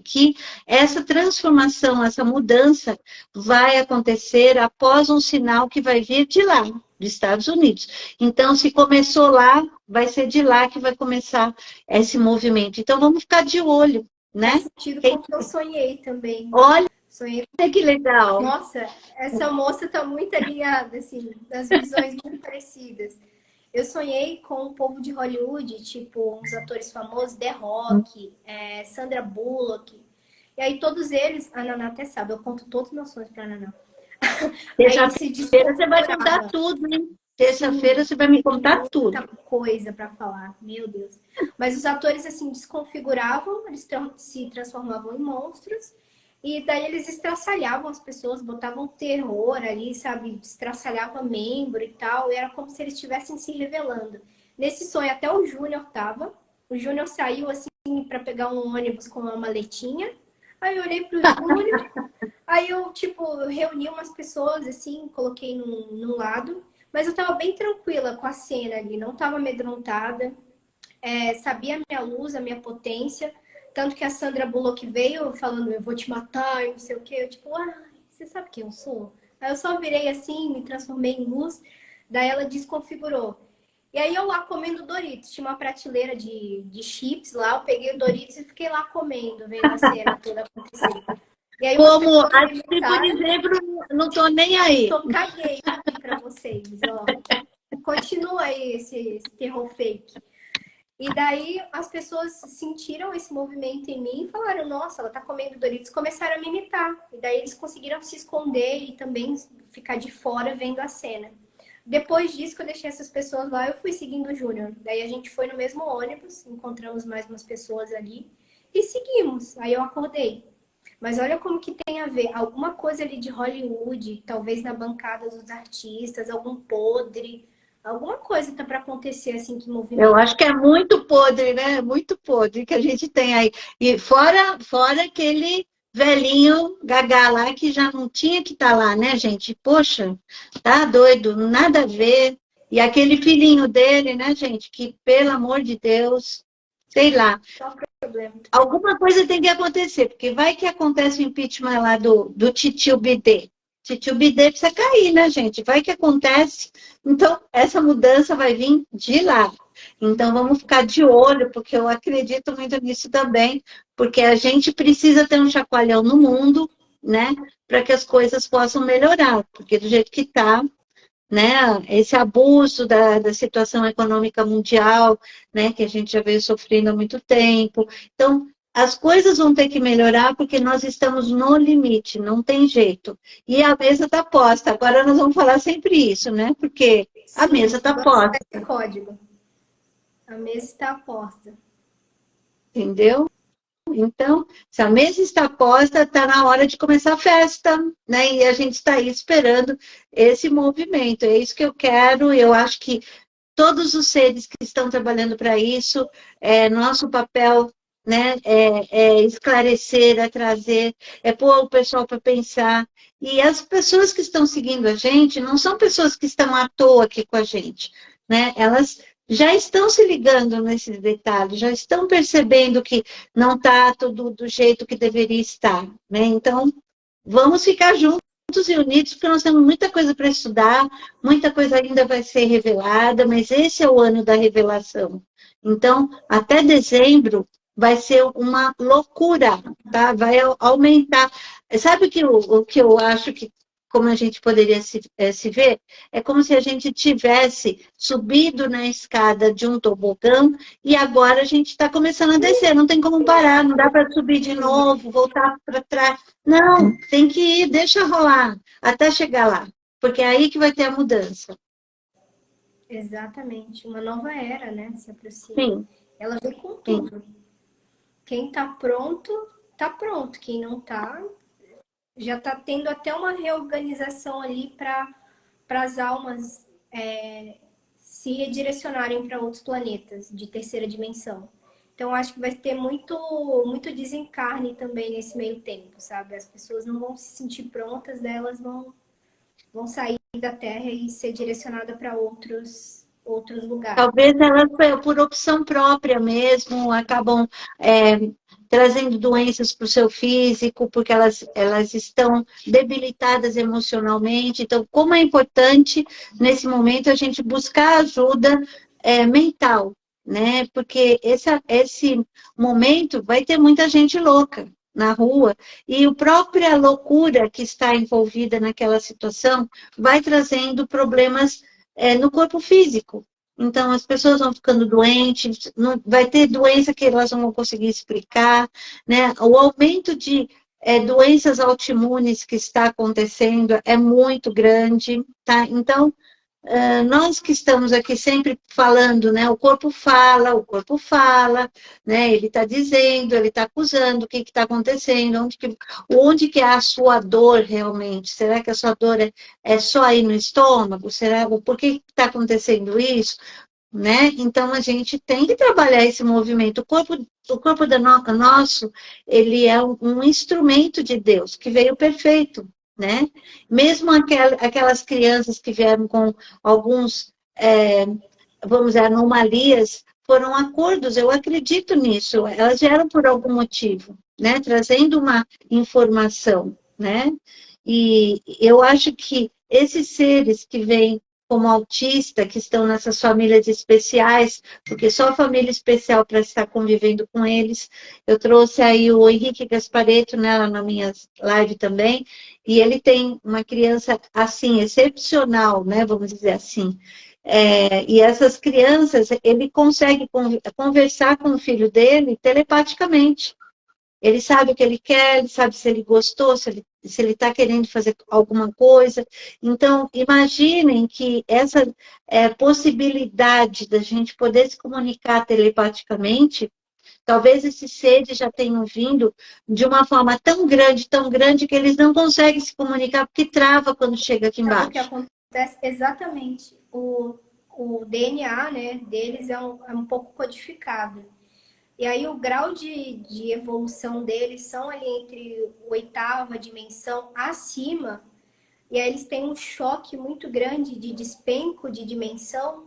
que essa transformação, essa mudança vai acontecer após um sinal que vai vir de lá, dos Estados Unidos. Então, se começou lá, vai ser de lá que vai começar esse movimento. Então, vamos ficar de olho, né? Faz sentido porque eu sonhei também. Olha Sonhei. que legal. Nossa, essa moça tá muito alinhada, assim, das visões muito parecidas. Eu sonhei com o povo de Hollywood, tipo, uns atores famosos, The Rock, Sandra Bullock. E aí todos eles, a Naná até sabe, eu conto todos os meus sonhos pra Naná. Terça-feira você vai contar tudo, hein? Terça-feira você vai me contar tudo. Muita coisa pra falar, meu Deus. Mas os atores, assim, desconfiguravam, eles se transformavam em monstros. E daí eles estraçalhavam as pessoas, botavam terror ali, sabe? Estraçalhava membro e tal. E era como se eles estivessem se revelando. Nesse sonho até o Júnior tava. O Júnior saiu assim para pegar um ônibus com uma maletinha. Aí eu olhei pro Júnior. Aí eu, tipo, reuni umas pessoas assim, coloquei num lado. Mas eu tava bem tranquila com a cena ali, não tava amedrontada. Sabia a minha luz, a minha potência. Tanto que a Sandra Bullock veio falando, eu vou te matar, e não sei o quê. Eu, tipo, você sabe quem eu sou? Aí eu só virei assim, me transformei em luz. Daí ela desconfigurou. E aí eu lá comendo Doritos. Tinha uma prateleira de chips lá. Eu peguei o Doritos e fiquei lá comendo, vendo a cena toda acontecer. E aí como a por exemplo, não tô nem aí. Tô caguei pra vocês, ó. Continua aí esse terror fake. E daí as pessoas sentiram esse movimento em mim e falaram, nossa, ela tá comendo Doritos, começaram a me imitar. E daí eles conseguiram se esconder e também ficar de fora vendo a cena. Depois disso, que eu deixei essas pessoas lá, eu fui seguindo o Júnior. Daí a gente foi no mesmo ônibus, encontramos mais umas pessoas ali e seguimos. Aí eu acordei. Mas olha como que tem a ver. Alguma coisa ali de Hollywood, talvez na bancada dos artistas, algum podre. Alguma coisa tá para acontecer assim que movimenta. Eu acho que é muito podre, né? Muito podre que a gente tem aí. E fora aquele velhinho gagá lá que já não tinha que estar lá, né, gente? Poxa, tá doido, nada a ver. E aquele filhinho dele, né, gente? Que, pelo amor de Deus, sei lá. Alguma coisa tem que acontecer, porque vai que acontece o impeachment lá do Titio Bidê. Titio Bidê precisa cair, né, gente? Vai que acontece. Então, essa mudança vai vir de lá. Então, vamos ficar de olho, porque eu acredito muito nisso também, porque a gente precisa ter um chacoalhão no mundo, né, para que as coisas possam melhorar, porque do jeito que está, né, esse abuso da situação econômica mundial, né, que a gente já veio sofrendo há muito tempo. Então, as coisas vão ter que melhorar porque nós estamos no limite, não tem jeito. E a mesa está posta. Agora nós vamos falar sempre isso, né? Porque a mesa está posta. Código. A mesa está posta. Entendeu? Então, se a mesa está posta, está na hora de começar a festa, né? E a gente está aí esperando esse movimento. É isso que eu quero. Eu acho que todos os seres que estão trabalhando para isso, nosso papel, né, é esclarecer, é trazer, é pôr o pessoal para pensar. E as pessoas que estão seguindo a gente não são pessoas que estão à toa aqui com a gente, né? Elas já estão se ligando nesses detalhes, já estão percebendo que não está tudo do jeito que deveria estar, né? Então, vamos ficar juntos e unidos, porque nós temos muita coisa para estudar, muita coisa ainda vai ser revelada, mas esse é o ano da revelação. Então, até dezembro vai ser uma loucura, tá? Vai aumentar. Sabe o que eu acho que, como a gente poderia se ver? É como se a gente tivesse subido na escada de um tobogã e agora a gente está começando a descer, não tem como parar, não dá para subir de novo, voltar para trás. Não, tem que ir, deixa rolar, até chegar lá, porque é aí que vai ter a mudança. Exatamente, uma nova era, né, se aproxima. Sim. Ela vem com tudo. Sim. Quem tá pronto, tá pronto. Quem não tá, já tá tendo até uma reorganização ali para as almas se redirecionarem para outros planetas de terceira dimensão. Então, acho que vai ter muito desencarne também nesse meio tempo, sabe? As pessoas não vão se sentir prontas, elas vão sair da Terra e ser direcionada para outros outros lugares. Talvez elas, por opção própria mesmo, acabam trazendo doenças para o seu físico, porque elas estão debilitadas emocionalmente. Então, como é importante, nesse momento, a gente buscar ajuda mental, né? Porque esse momento vai ter muita gente louca na rua, e a própria loucura que está envolvida naquela situação vai trazendo problemas no corpo físico. Então, as pessoas vão ficando doentes, não, vai ter doença que elas não vão conseguir explicar, né? O aumento de doenças autoimunes que está acontecendo é muito grande, tá? Então, nós que estamos aqui sempre falando, né? O corpo fala, né? Ele está dizendo, ele está acusando o que está acontecendo, onde que é a sua dor realmente? Será que a sua dor é só aí no estômago? Por que está acontecendo isso? Né? Então a gente tem que trabalhar esse movimento. O corpo nosso, ele é um instrumento de Deus que veio perfeito, né? Mesmo aquelas crianças que vieram com alguns, vamos dizer, anomalias, foram acordos, eu acredito nisso, elas vieram por algum motivo, né? Trazendo uma informação, né? E eu acho que esses seres que vêm como autista, que estão nessas famílias especiais, porque só família especial para estar convivendo com eles. Eu trouxe aí o Henrique Gasparetto, né, na minha live também, e ele tem uma criança, assim, excepcional, né, vamos dizer assim. E essas crianças, ele consegue conversar com o filho dele telepaticamente. Ele sabe o que ele quer, ele sabe se ele gostou, se ele está querendo fazer alguma coisa. Então, imaginem que essa possibilidade da gente poder se comunicar telepaticamente, talvez esses seres já tenham vindo de uma forma tão grande, que eles não conseguem se comunicar, porque trava quando chega aqui Então, o que embaixo. acontece exatamente, o DNA, né, deles é um pouco codificado. E aí o grau de evolução deles são ali entre a oitava dimensão acima, e aí eles têm um choque muito grande de despenco de dimensão,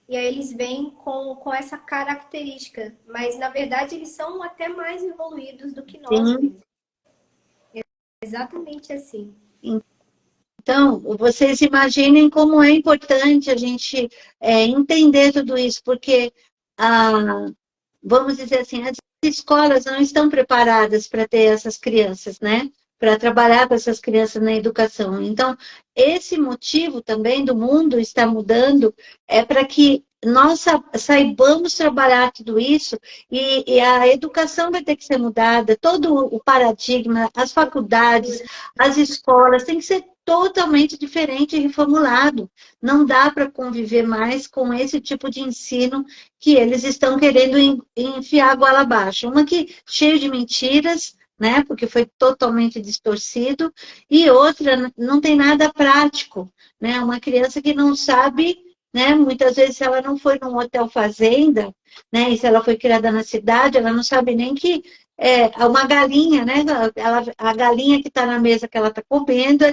e aí eles vêm com essa característica. Mas, na verdade, eles são até mais evoluídos do que nós Sim. mesmos. Exatamente assim. Então, vocês imaginem como é importante a gente entender tudo isso, porque vamos dizer assim, as escolas não estão preparadas para ter essas crianças, né? Para trabalhar com essas crianças na educação. Então, esse motivo também do mundo estar mudando é para que nós saibamos trabalhar tudo isso, e a educação vai ter que ser mudada, todo o paradigma, as faculdades, as escolas, tem que ser totalmente diferente e reformulado. Não dá para conviver mais com esse tipo de ensino que eles estão querendo enfiar a goela abaixo. Uma que cheio de mentiras, né? Porque foi totalmente distorcido, e outra não tem nada prático, né? Uma criança que não sabe, né? Muitas vezes, se ela não foi num hotel fazenda, né? E se ela foi criada na cidade, ela não sabe nem que uma galinha, né? A galinha que está na mesa que ela está comendo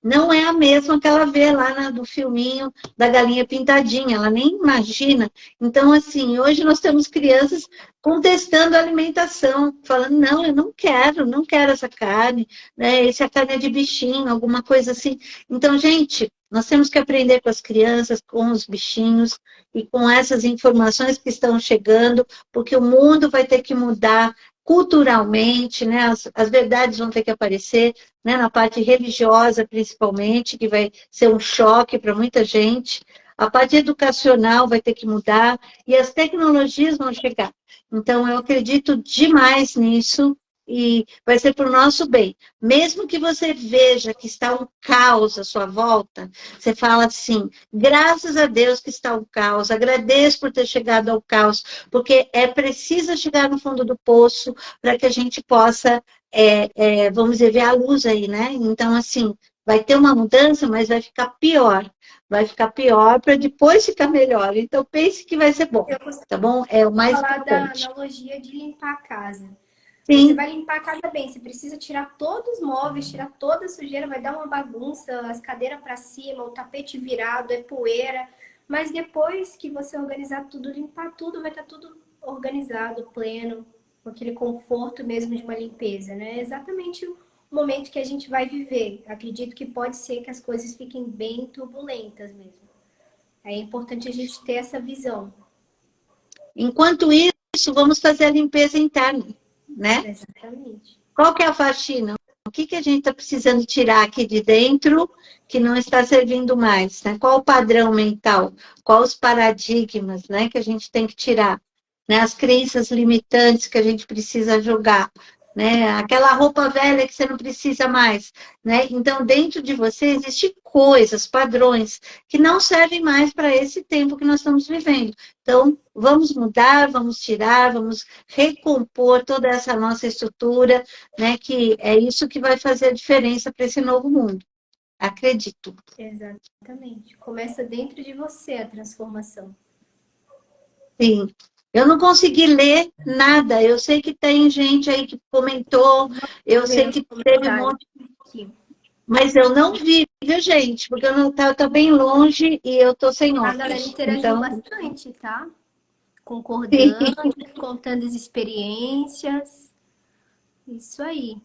não é a mesma que ela vê lá no filminho da galinha pintadinha, ela nem imagina. Então, assim, hoje nós temos crianças contestando a alimentação, falando, não, eu não quero essa carne, né? Essa carne é de bichinho, alguma coisa assim. Então, gente, nós temos que aprender com as crianças, com os bichinhos e com essas informações que estão chegando, porque o mundo vai ter que mudar culturalmente, né? As verdades vão ter que aparecer, né? Na parte religiosa, principalmente, que vai ser um choque para muita gente. A parte educacional vai ter que mudar e as tecnologias vão chegar. Então, eu acredito demais nisso e vai ser para o nosso bem. Mesmo que você veja que está um caos à sua volta, você fala assim, graças a Deus que está um caos, agradeço por ter chegado ao caos, porque é preciso chegar no fundo do poço para que a gente possa, vamos dizer, ver a luz aí, né? Então, assim, vai ter uma mudança, mas vai ficar pior. Vai ficar pior para depois ficar melhor. Então, pense que vai ser bom, Eu costumo tá bom? É o mais falar da importante. analogia de limpar a casa. Você Sim, vai limpar a casa bem, você precisa tirar todos os móveis, tirar toda a sujeira, vai dar uma bagunça, as cadeiras para cima, o tapete virado, é poeira. Mas depois que você organizar tudo, limpar tudo, vai estar tudo organizado, pleno, com aquele conforto mesmo de uma limpeza, né? É exatamente o momento que a gente vai viver. Acredito que pode ser que as coisas fiquem bem turbulentas mesmo. É importante a gente ter essa visão. Enquanto isso, vamos fazer a limpeza interna, né? Exatamente. Qual que é a faxina? O que, que a gente está precisando tirar aqui de dentro que não está servindo mais, né? Qual o padrão mental? Quais os paradigmas, né, que a gente tem que tirar? Né? As crenças limitantes que a gente precisa jogar, né? Aquela roupa velha que você não precisa mais, né? Então, dentro de você existem coisas, padrões que não servem mais para esse tempo que nós estamos vivendo. Então, vamos mudar, vamos tirar, vamos recompor toda essa nossa estrutura, né? Que é isso que vai fazer a diferença para esse novo mundo. Acredito. Exatamente. Começa dentro de você a transformação. Sim. Eu não consegui ler nada. Eu sei que tem gente aí que comentou, eu sei que teve um monte, aqui. mas eu não vi, viu, gente? Porque eu não tá bem longe e eu tô sem A galera óculos. interagiu Então, bastante, tá? Concordando, sim. contando as experiências. Isso aí.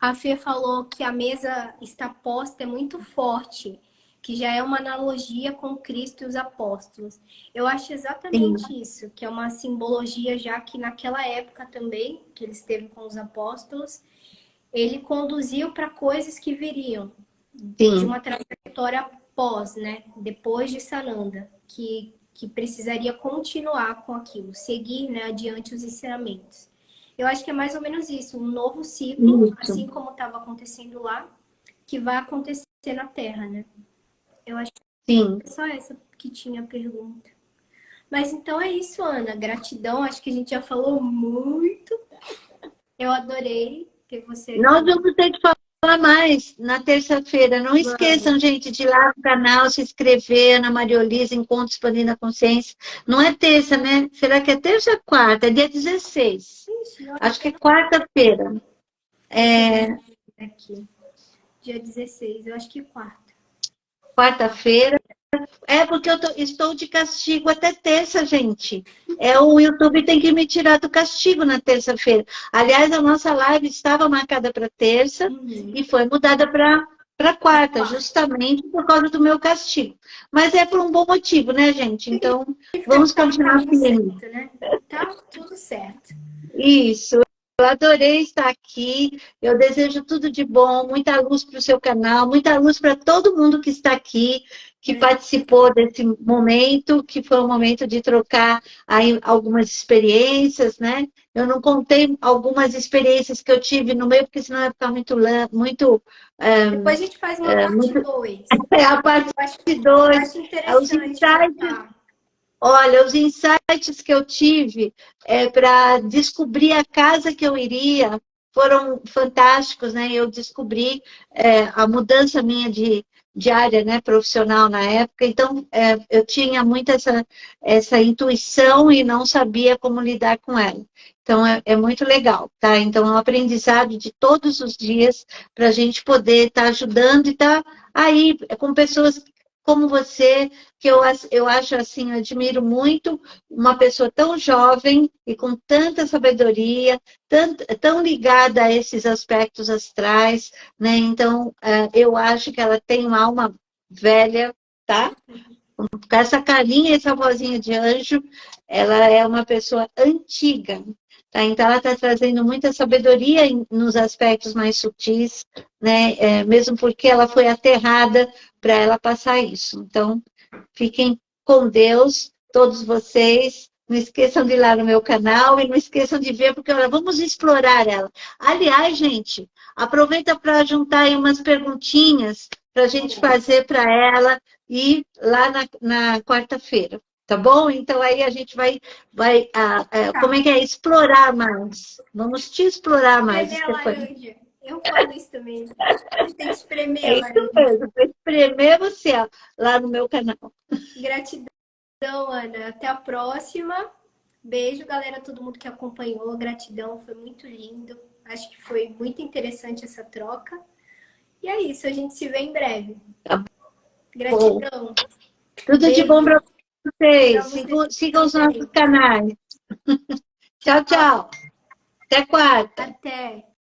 A Fê falou que a mesa está posta é muito forte, que já é uma analogia com Cristo e os apóstolos. Eu acho Sim. exatamente isso, que é uma simbologia já que naquela época também, que ele esteve com os apóstolos, ele conduziu para coisas que viriam de Sim. uma trajetória pós, né? Depois de Sananda, que precisaria continuar com aquilo, seguir, né, adiante os ensinamentos. Eu acho que é mais ou menos isso, um novo ciclo, Isso. assim como estava acontecendo lá, que vai acontecer na Terra, né? Eu acho Sim. que é só essa que tinha a pergunta. Mas então é isso, Ana. Gratidão, acho que a gente já falou muito. Eu adorei ter você Nós aqui. vamos ter que falar mais na terça-feira. Não esqueçam, Vamos. gente, de ir lá no canal, se inscrever, Ana Maria Olisa, Encontro Expandindo a Consciência. Não é terça, né? Será que é terça ou quarta? É dia 16. Ixi, olha, Acho que é quarta-feira. deixa eu É ver aqui. Dia 16, eu acho que quarta. quarta-feira. É porque estou de castigo até terça, gente. O YouTube tem que me tirar do castigo na terça-feira. Aliás, a nossa live estava marcada para terça e foi mudada para quarta, justamente por causa do meu castigo. Mas é por um bom motivo, né, gente? Então, vamos Tá no continuar caminho firme. certo, né? Tá tudo certo. Isso. Eu adorei estar aqui. Eu desejo tudo de bom, muita luz para o seu canal, muita luz para todo mundo que está aqui, que participou desse momento, que foi um momento de trocar aí algumas experiências, né? Eu não contei algumas experiências que eu tive no meio, porque senão vai ficar muito, Depois a gente faz uma parte muito 2. é a parte Eu 2, acho os interessante insights. contar. Olha, os insights que eu tive para descobrir a casa que eu iria foram fantásticos, né? Eu descobri a mudança minha de área, né, profissional na época, então eu tinha muito essa intuição e não sabia como lidar com ela. Então é muito legal, tá? Então é um aprendizado de todos os dias para a gente poder estar ajudando e estar aí com pessoas como você, que eu acho assim, eu admiro muito uma pessoa tão jovem e com tanta sabedoria, tão ligada a esses aspectos astrais, né? Então, eu acho que ela tem uma alma velha, tá? Com essa carinha e essa vozinha de anjo, ela é uma pessoa antiga, tá? Então, ela está trazendo muita sabedoria nos aspectos mais sutis, né? Mesmo porque ela foi aterrada para ela passar isso. Então, fiquem com Deus, todos vocês. Não esqueçam de ir lá no meu canal e não esqueçam de ver, porque olha, vamos explorar ela. Aliás, gente, aproveita para juntar aí umas perguntinhas para a gente fazer para ela e lá na quarta-feira, tá bom? Então aí a gente vai como é que é? Explorar mais. Vamos te explorar mais, Espremer a Stefania. laranja. Eu falo isso também. A gente tem que espremer É a isso laranja. mesmo, para espremer você ó, lá no meu canal. Gratidão, Ana. Até a próxima. Beijo, galera, todo mundo que acompanhou. Gratidão, foi muito lindo. Acho que foi muito interessante essa troca. E é isso, a gente se vê em breve. Tá bom. Gratidão. Tudo de bom Beijo. para vocês. Sigam os nossos canais. Tchau, tchau. Até quarta. Até.